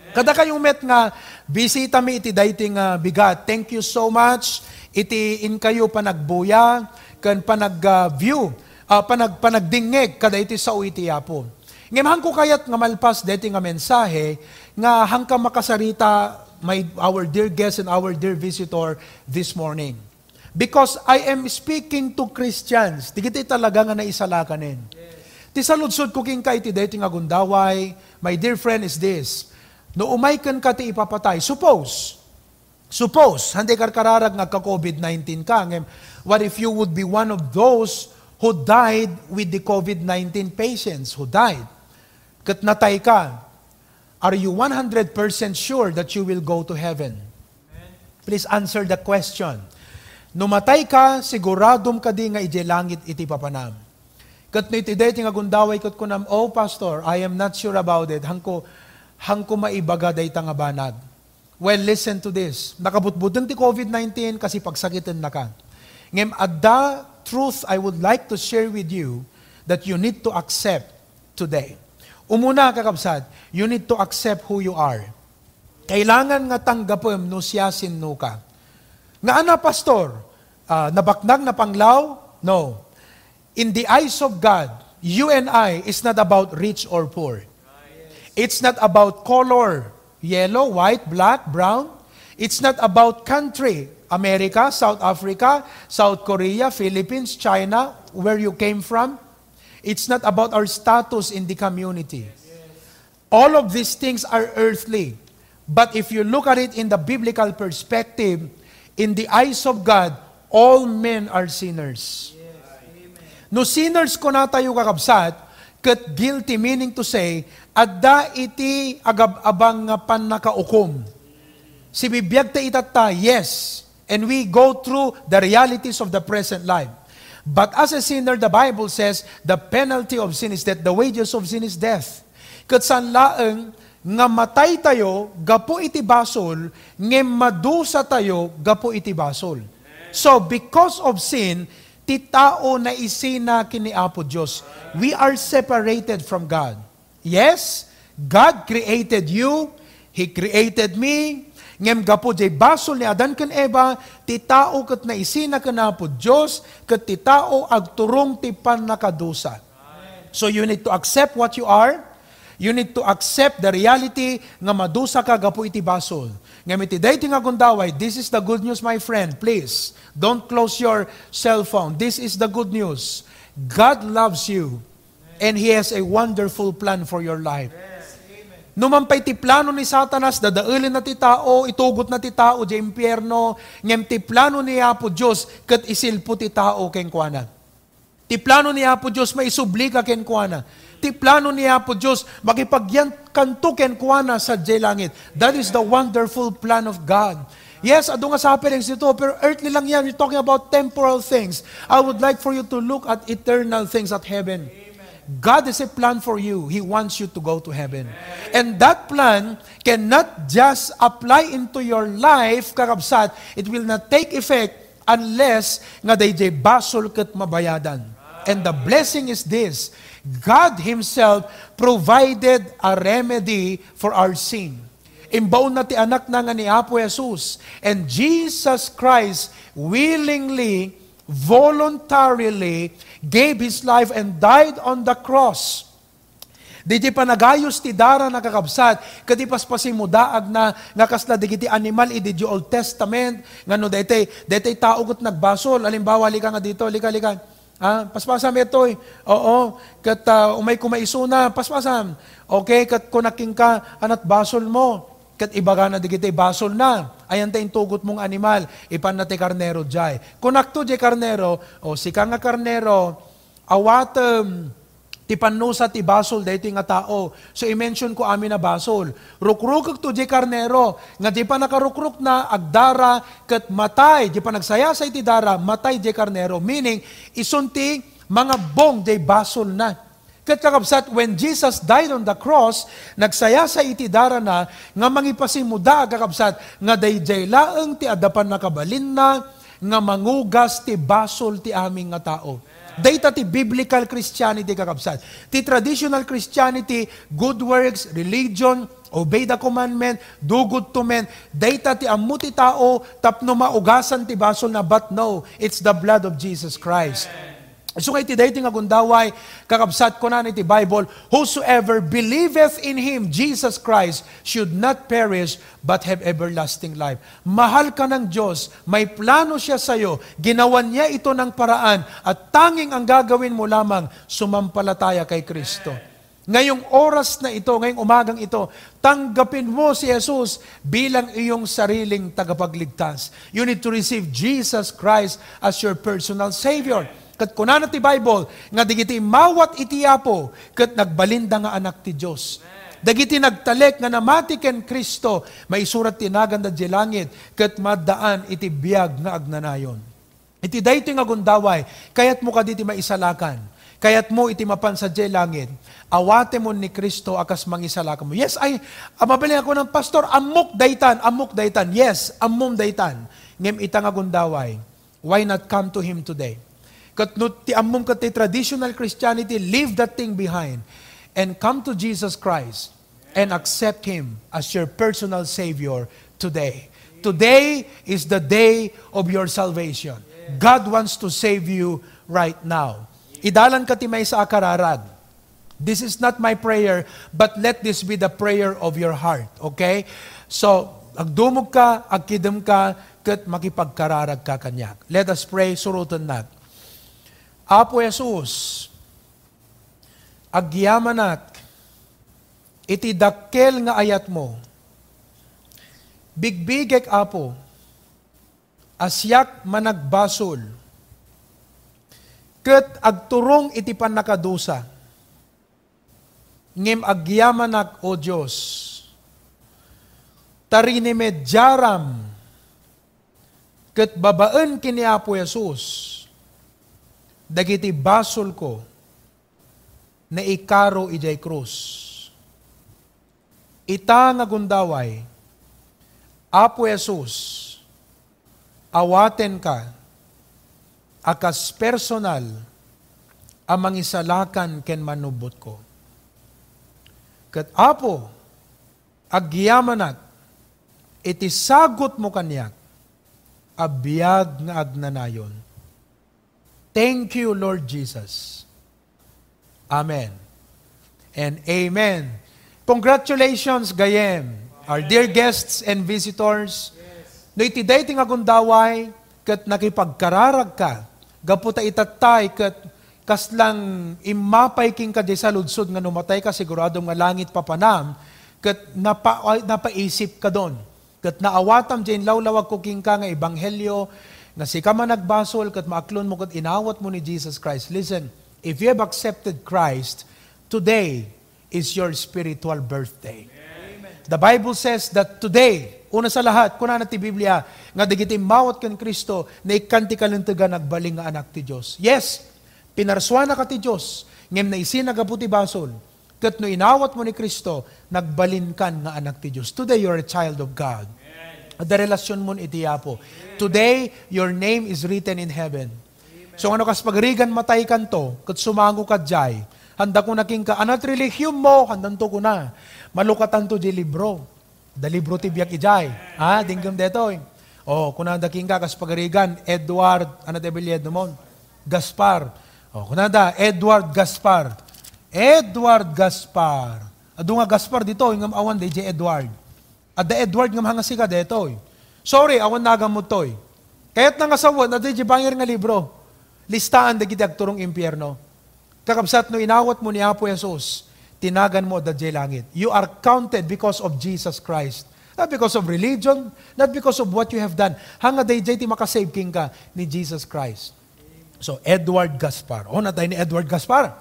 Kada kayong met nga, bisita mi iti dating bigat. Thank you so much. Iti in kayo panagbuya, kan panag-view, panagdingeg, kada iti sa iti yapo. Ngayon ko kayat nga malpas dating nga mensahe, nga hangka makasarita, our dear guest and our dear visitor this morning. Because I am speaking to Christians, di kita talaga nga naisalakanin. Ti saludsod ko king kay ti dating nga gundaway, my dear friend is this, no umaykan ka ti ipapatay, suppose, hindi ka kararag nga ka-COVID-19 ka, what if you would be one of those who died with the COVID-19 patients who died? Kat natay ka, are you 100% sure that you will go to heaven? Please answer the question. Numatay ka, siguradom ka di nga ije langit iti papanam. Kat no iti dayti nga gundaway kat kunam, oh pastor, I am not sure about it. Hangko maibaga dayta nga banag. Well, listen to this. Nakabutbutang ti COVID-19 kasi pagsakitan na ka. Ngem adda truth I would like to share with you that you need to accept today. Umuna kakabsat, you need to accept who you are. Kailangan nga tanggapem no siyasin no ka. Nga ana pastor, nabaknag na panglaw? No. In the eyes of God, you and I is not about rich or poor. It's not about color, yellow, white, black, brown. It's not about country, America, South Africa, South Korea, Philippines, China, where you came from. It's not about our status in the community. All of these things are earthly. But if you look at it in the biblical perspective, in the eyes of God, all men are sinners. No sinners ko na tayo kakabsat, kat guilty meaning to say, adda iti agab-abang nga panakaukom. Si bibiyag ta itata, yes, and we go through the realities of the present life. But as a sinner, the Bible says, the penalty of sin is death, the wages of sin is death. Kat san laeng, nga matay tayo, gapo iti basol, ngem madusa tayo, gapo iti basol. So, because of sin, ti tao na isina kini Apo Diyos. We are separated from God. Yes, God created you, He created me, ngem gapo jay basol ni Adan ken Eva, ti tao ket na isina ken Apo Diyos, ket ti tao agturong ti pannakadusa. So you need to accept what you are. You need to accept the reality nga madusa ka gapo iti basol. Ngem iti dayti nga gundaway, this is the good news, my friend. Please, don't close your cell phone. This is the good news. God loves you and He has a wonderful plan for your life. Numampay ti plano ni Satanas, dadaulin na ti tao, itugot na ti tao di impyerno, ngem ti plano ni Apo Diyos, ket isilpo ti tao ken kuana. Ti plano ni Apo Diyos, maisubli ka ken kuana. Ti plano ni Apo Diyos, makipagyan kanto ken kuana sa langit. That is the wonderful plan of God. Yes, ado nga sufferings dito, pero earthly lang yan. We're talking about temporal things. I would like for you to look at eternal things at heaven. God has a plan for you. He wants you to go to heaven. And that plan cannot just apply into your life, kakabsat. It will not take effect unless nga dayjay basol ket mabayadan. And the blessing is this, God Himself provided a remedy for our sin. Imbaon na ti anak na nga ni Apo Jesus. And Jesus Christ willingly, voluntarily gave His life and died on the cross. Di panagayos ti dara nakakabsat, kadi paspasin mo daag na nakasla digiti animal idi Old Testament, ngano daytay tao ket nagbasol, alimbawa lika nga dito, lika. Paspasam ito'y, oo, kat umay kumaisuna, paspasam. Okay, kat kunaking ka, anat basol mo, kat ibaga na digiti basol na, ayan tayong tugot mong animal, ipan na ti karnero jay. Kunakto jay karnero, o sika nga karnero, awatem, ti panusa ti basol, dahito nga tao. So i-mention ko amin na basol. Rukrukak to jay karnero, nga di pa nakarukruk na, agdara, kat matay, di pa nagsaya sa iti dara, matay jay karnero. Meaning, isunti, mga bong jay basol na. Kat kakabsat, when Jesus died on the cross, nagsaya sa iti dara na, nga mangipasimuda, kakabsat, nga dayjay laeng ti adapan nakabalin na, nga mangugas ti basol ti aming nga tao. Data ti biblical Christianity kakabsat. Ti traditional Christianity, good works, religion, obey the commandment, do good to men. Data ti ammo ti tao, tapno maugasan ti basol na, but no, it's the blood of Jesus Christ. So kay ti dating agundaway, kakabsat ko na ni ti Bible, whosoever believeth in Him, Jesus Christ, should not perish, but have everlasting life. Mahal ka ng Diyos, may plano siya sa'yo, ginawan niya ito ng paraan, at tanging ang gagawin mo lamang, sumampalataya kay Kristo. Ngayong oras na ito, ngayong umagang ito, tanggapin mo si Jesus bilang iyong sariling tagapagligtas. You need to receive Jesus Christ as your personal Savior. Kat kunan ti Bible, nga digiti mawat itiapo, kat nagbalinda nga anak ti Diyos. Dagiti nagtalek nga namati ken Kristo, may surat tinagan da di langit, kat madaan iti biyag nga agnanayon. Iti dayto nga gundaway, kayat mo kaditi maisalakan, kayat mo iti mapan sa di langit, awate mo ni Kristo akas mangisalakan mo. Yes, mabali ako ng pastor, amok daytan. Yes, amom daytan. Ngem ita nga gundaway, why not come to Him today? Kat ti amom kat ti traditional Christianity, leave that thing behind and come to Jesus Christ and accept Him as your personal Savior today. Today is the day of your salvation. God wants to save you right now. Idalan ka ti may sa akararag. This is not my prayer, but let this be the prayer of your heart. Okay? So, agdumog ka, agkidem ka, kat makipagkararag ka kanyak. Let us pray, surutan nat. Apo Jesus, agyamanat, iti dakkel nga ayat mo, bigbigek Apo, asyak managbasol, ket agturong iti panakadusa, ngem agyamanak o Diyos, tarinimedyaram, ket babaan kini Apo Jesus, dagiti basol ko na ikaro ijay krus. Ita nga gundaway, Apo Jesus, awaten ka, akas personal, amang isalakan ken manubot ko. Kat Apo, agyamanat, iti sagot mo kanyak, abiyag nga agnanayon. Thank you, Lord Jesus. Amen. And amen. Congratulations, gayem, our dear guests and visitors. No iti dating agundaway, kat nakipagkararag ka, gaputa itatay, kat kaslang imapay king ka di sa ludsod nga numatay ka, sigurado nga langit papanam, kat napaisip ka doon. Kat naawatam dyan lawlawag ko king ka nga ebanghelyo, na si ka man nagbasol, kat maaklon mo, kat inawat mo ni Jesus Christ. Listen, if you have accepted Christ, today is your spiritual birthday. Amen. The Bible says that today, una sa lahat, kuna na ti Biblia, nga digiti mawat kan Kristo, na ikanti kalintaga nagbaling nga anak ti Diyos. Yes, pinarswana ka ti Diyos, ngem na isinagaputi basol, kat no inawat mo ni Kristo, nagbalin kan nga anak ti Diyos. Today, you're a child of God. At the relasyon mo iti Apo. Today, your name is written in heaven. Amen. So ano kas pagrigan matay kanto, kat sumango ka jay, handa ko naking ka, anat religion mo, handan to ko na. Malukatan to di libro. Da libro ti biyak ijay. Ha, dinggam deto. O, kunada king ka, kas pagrigan, Edward, anat ebilyedo mo? Gaspar. O, kunada, Edward Gaspar. Edward Gaspar. Ado nga Gaspar dito, yung awan DJ Edward. At the Edward nga mahangasi ka deto. Sorry, awan nagamot toy. Kaya't nangasawan, at di bangir nga libro. Listaan da giti agturong impyerno. Kakabsat no inawat mo ni Apo Jesus, tinagan mo da di langit. You are counted because of Jesus Christ. Not because of religion, not because of what you have done. Hanga day ti makasave king ka ni Jesus Christ. So, Edward Gaspar. O, natay ni Edward Gaspar.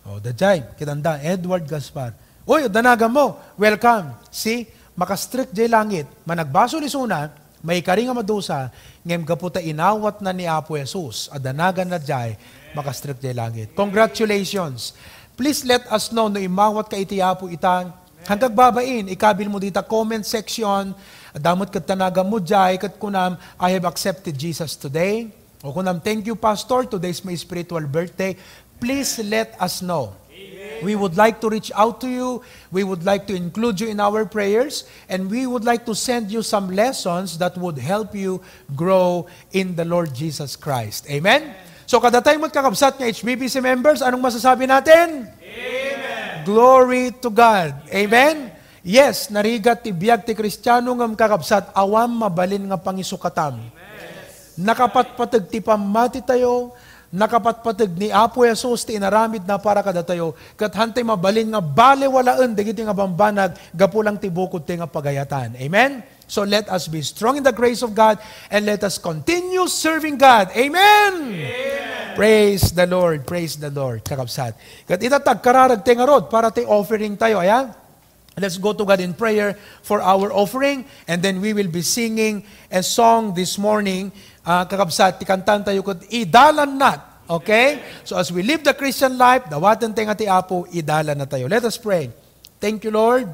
O, da jay, kitanda, Edward Gaspar. Uy, danagan mo, welcome. See, makastrict jay langit, managbaso ni suna, may karinga madusa, ngem kaputa inawat na ni Apo Jesus, adanagan na jay, makastrict jay langit. Congratulations. Please let us know no imawat ka iti Apo itang, hanggang babain, ikabil mo dita comment section, damot kat tanaga mo jay, kat kunam, I have accepted Jesus today. O kunam, thank you, Pastor. Today's my spiritual birthday. Please let us know. We would like to reach out to you. We would like to include you in our prayers. And we would like to send you some lessons that would help you grow in the Lord Jesus Christ. Amen? So kada tayo magkakabsat ng HBPC members, anong masasabi natin? Amen! Glory to God. Amen? Yes, narigat ti biyag ti Kristiyano ngam kakabsat, awam mabalin nga pangisukatam. Nakapatpatag ti pamati tayo, nakapatpatag ni Apo Jesus ti inaramid na para kada tayo, kat hantay mabalin nga baliwalaan, digiti nga bambanag, gapulang ti bukod ti nga pagayatan. Amen? So let us be strong in the grace of God, and let us continue serving God. Amen? Amen. Praise the Lord, praise the Lord. Kakabsat. Kat itatag kararag ti nga rod, para ti offering tayo. Ayan? Let's go to God in prayer for our offering, and then we will be singing a song this morning. Kakabsat, tikantan tayo kung idalan nat. Okay? So as we live the Christian life, dawatan tayo nga ti Apo, idalan na tayo. Let us pray. Thank you, Lord.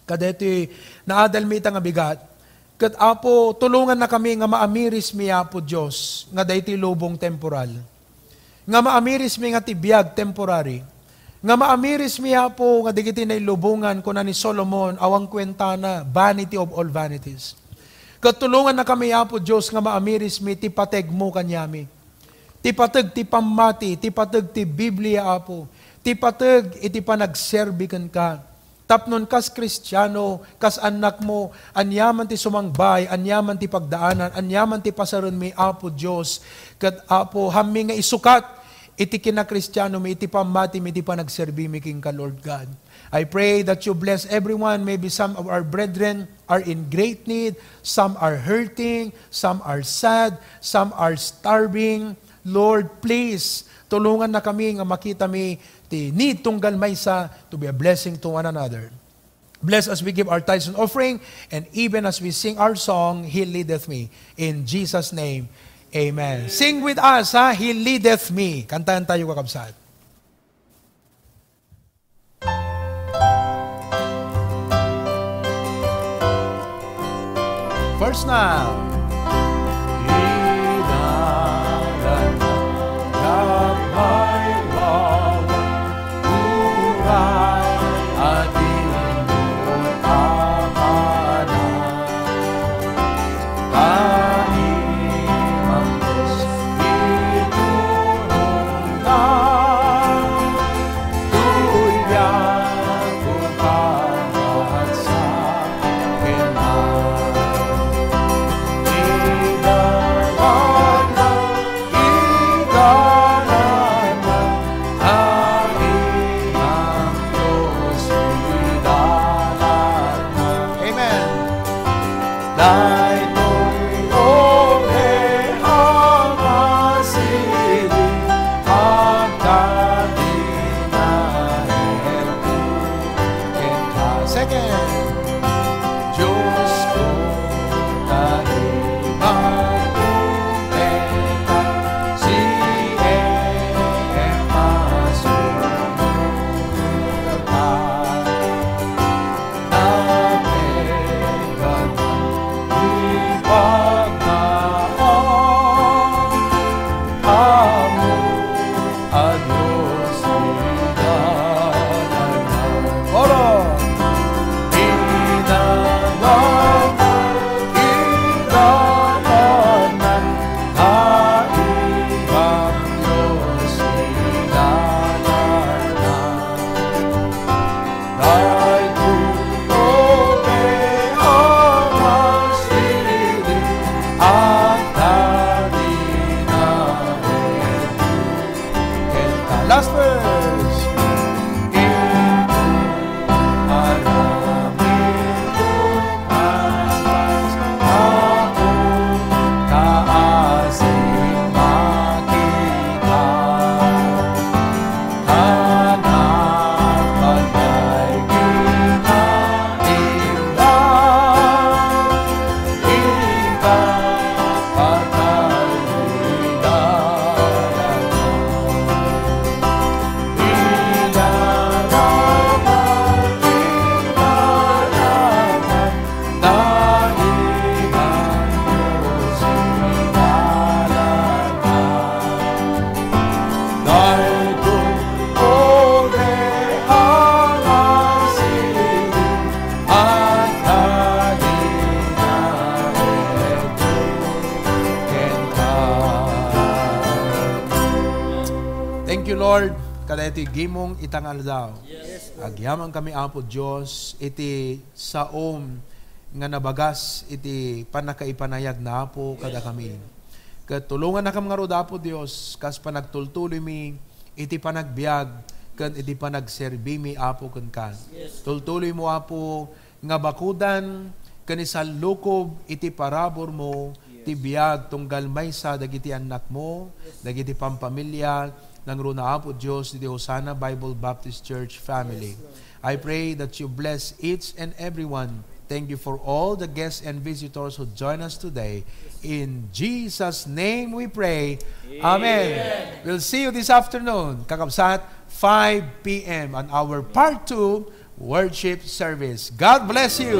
Kadeti naadalmita nga bigat. Kat Apo, tulungan na kami nga maamiris mi Apo Diyos, nga dayti lubong temporal. Nga maamiris mi nga tibiyag temporary. Nga maamiris mi Apo, nga digiti na ilubungan ko na ni Solomon, awang kwentana, vanity of all vanities. Katulungan na kami, Apo Diyos, nga maamiris mi, ti pateg mo kanyami. Ti pateg, ti pamati, ti pateg, ti Biblia, Apo. Ti pateg, iti panagserbikan ka. Tapnon kas Kristiyano, kas anak mo, anyaman ti sumangbay, anyaman ti pagdaanan, anyaman ti pasaron mi, Apo Diyos. Kat Apo, hami nga isukat, iti kina-Kristiyano mi, iti pamati mi, iti panagserbi mi king ka, Lord God. I pray that you bless everyone. Maybe some of our brethren are in great need. Some are hurting. Some are sad. Some are starving. Lord, please, tulungan na kami nga makita mi ti need tunggal maysa to be a blessing to one another. Bless as we give our tithes and offering, and even as we sing our song, He leadeth me. In Jesus' name, amen. Sing with us, ha? He leadeth me. Kantahan tayo, kakabsat. First now. Lord, kada iti gimong itangal daw. Agyaman kami, Apo Diyos, iti saom nga nabagas, iti panakaipanayag na Apo kada kami. Katulungan na kami nga roda, Apo Diyos, kas panagtultuloy mi, iti panagbiag, kan iti panagserbi mi, Apo, kan kan. Tultuloy mo, Apo, nga bakudan, kanisal lukob, iti parabor mo, ti biag, tunggal may sa dagiti anak mo, dagiti pampamilya, ng runa, Apo Diyos, di Hosanna Bible Baptist Church family. I pray that you bless each and everyone. Thank you for all the guests and visitors who join us today. In Jesus' name we pray. Amen. We'll see you this afternoon, kakabsat, 5 p.m. on our part 2 worship service. God bless you.